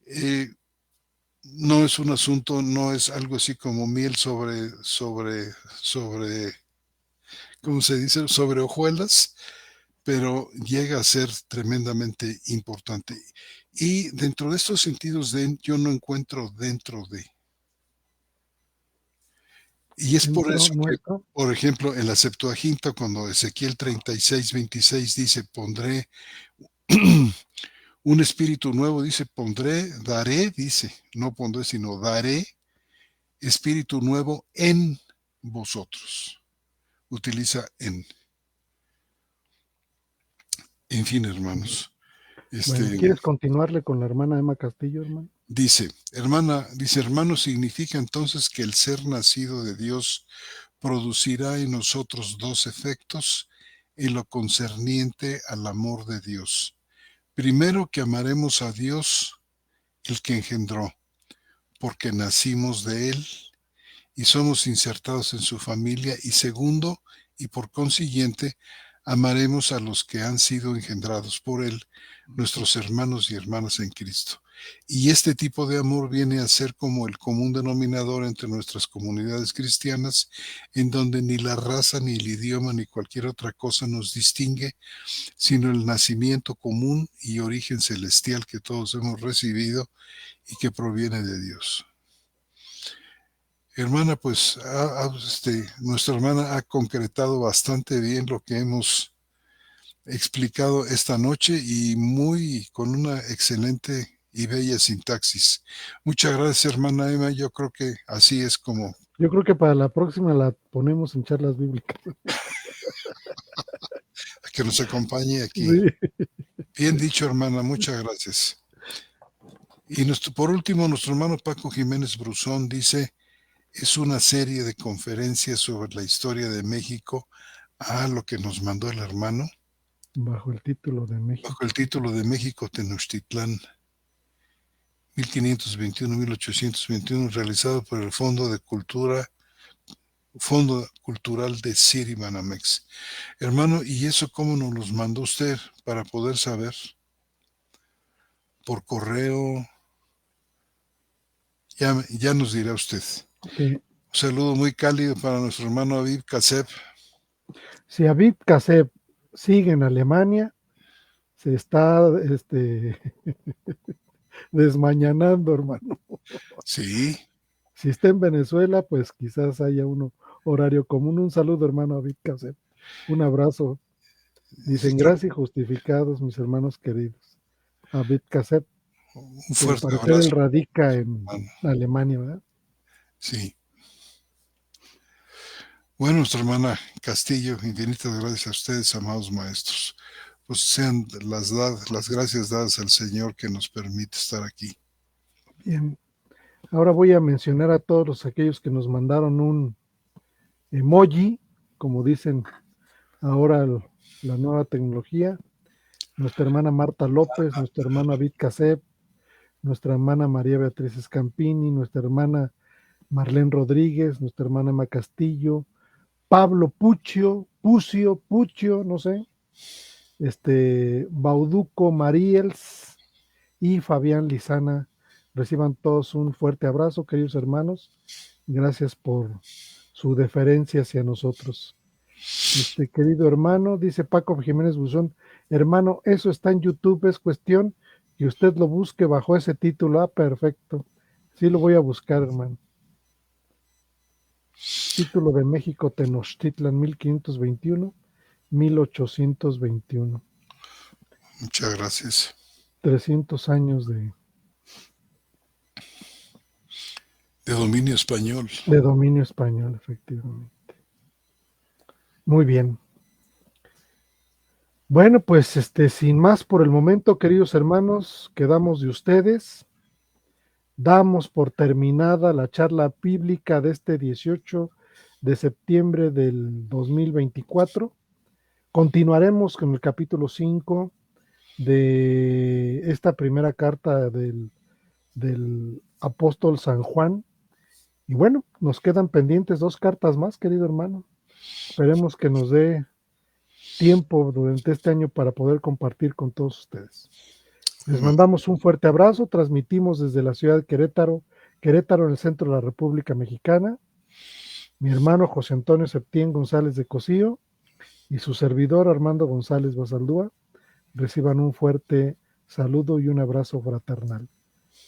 eh, no es un asunto, no es algo así como miel sobre, ¿cómo se dice? Sobre hojuelas, pero llega a ser tremendamente importante. Y dentro de estos sentidos yo no encuentro dentro de. Y es por dentro eso que, nuestro. por ejemplo, en la Septuaginta, cuando Ezequiel 36:26 dice, pondré un espíritu nuevo, dice, daré, dice, no pondré, sino daré espíritu nuevo en vosotros. Utiliza en. En fin, hermanos. Bueno, Este, ¿quieres continuarle con la hermana Emma Castillo, hermano? dice, hermano, significa entonces que el ser nacido de Dios producirá en nosotros dos efectos en lo concerniente al amor de Dios. Primero, que amaremos a Dios, el que engendró, porque nacimos de Él y somos insertados en su familia. Y segundo, y por consiguiente, amaremos a los que han sido engendrados por Él, nuestros hermanos y hermanas en Cristo. Y este tipo de amor viene a ser como el común denominador entre nuestras comunidades cristianas, en donde ni la raza, ni el idioma, ni cualquier otra cosa nos distingue, sino el nacimiento común y origen celestial que todos hemos recibido y que proviene de Dios. Hermana, pues nuestra hermana ha concretado bastante bien lo que hemos explicado esta noche y con una excelente y bella sintaxis. Muchas gracias, hermana Emma. Yo creo que así es como... Yo creo que para la próxima la ponemos en charlas bíblicas. que nos acompañe aquí. Sí. Bien dicho, hermana. Muchas gracias. Y por último, nuestro hermano Paco Jiménez Bruzón dice, es una serie de conferencias sobre la historia de México. Lo que nos mandó el hermano. Bajo el título de México. Bajo el título de México Tenochtitlán, 1521-1821, realizado por el Fondo Cultural de Citibanamex. Hermano, ¿y eso cómo nos los mandó usted para poder saber? ¿Por correo? Ya nos dirá usted. Sí. Un saludo muy cálido para nuestro hermano Aviv Kasep. Si Aviv Kasep sigue en Alemania, se está desmañanando, hermano. Sí. Si está en Venezuela, pues quizás haya un horario común. Un saludo, hermano Aviv Kasep. Un abrazo. Dicen, gracias y justificados, mis hermanos queridos. Aviv Kasep. Un fuerte al parecer abrazo. él radica en Alemania, ¿verdad? Sí. Bueno, nuestra hermana Castillo, infinitas gracias a ustedes, amados maestros. Pues sean las gracias dadas al Señor que nos permite estar aquí. Bien. Ahora voy a mencionar a todos aquellos que nos mandaron un emoji, como dicen ahora la nueva tecnología. Nuestra hermana Marta López, nuestro hermano Avid Kasep, nuestra hermana María Beatriz Scampini, nuestra hermana Marlene Rodríguez, nuestra hermana Emma Castillo, Pablo Puccio, no sé, Bauduco Mariels y Fabián Lizana. Reciban todos un fuerte abrazo, queridos hermanos. Gracias por su deferencia hacia nosotros. Querido hermano, dice Paco Jiménez Buzón, hermano, eso está en YouTube, es cuestión que usted lo busque bajo ese título. Perfecto. Sí lo voy a buscar, hermano. Título de México Tenochtitlan 1521-1821. Muchas gracias. 300 años de dominio español. De dominio español, efectivamente. Muy bien. Bueno, pues sin más por el momento, queridos hermanos, quedamos de ustedes. Damos por terminada la charla bíblica de este 18 de septiembre del 2024. Continuaremos con el capítulo 5 de esta primera carta del apóstol San Juan. Y bueno, nos quedan pendientes 2 cartas más, querido hermano. Esperemos que nos dé tiempo durante este año para poder compartir con todos ustedes. Les mandamos un fuerte abrazo. Transmitimos desde la ciudad de Querétaro en el centro de la República Mexicana. Mi hermano José Antonio Septién González de Cosío y su servidor Armando González Basaldúa reciban un fuerte saludo y un abrazo fraternal.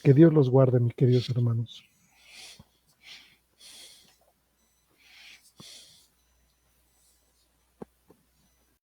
Que Dios los guarde, mis queridos hermanos.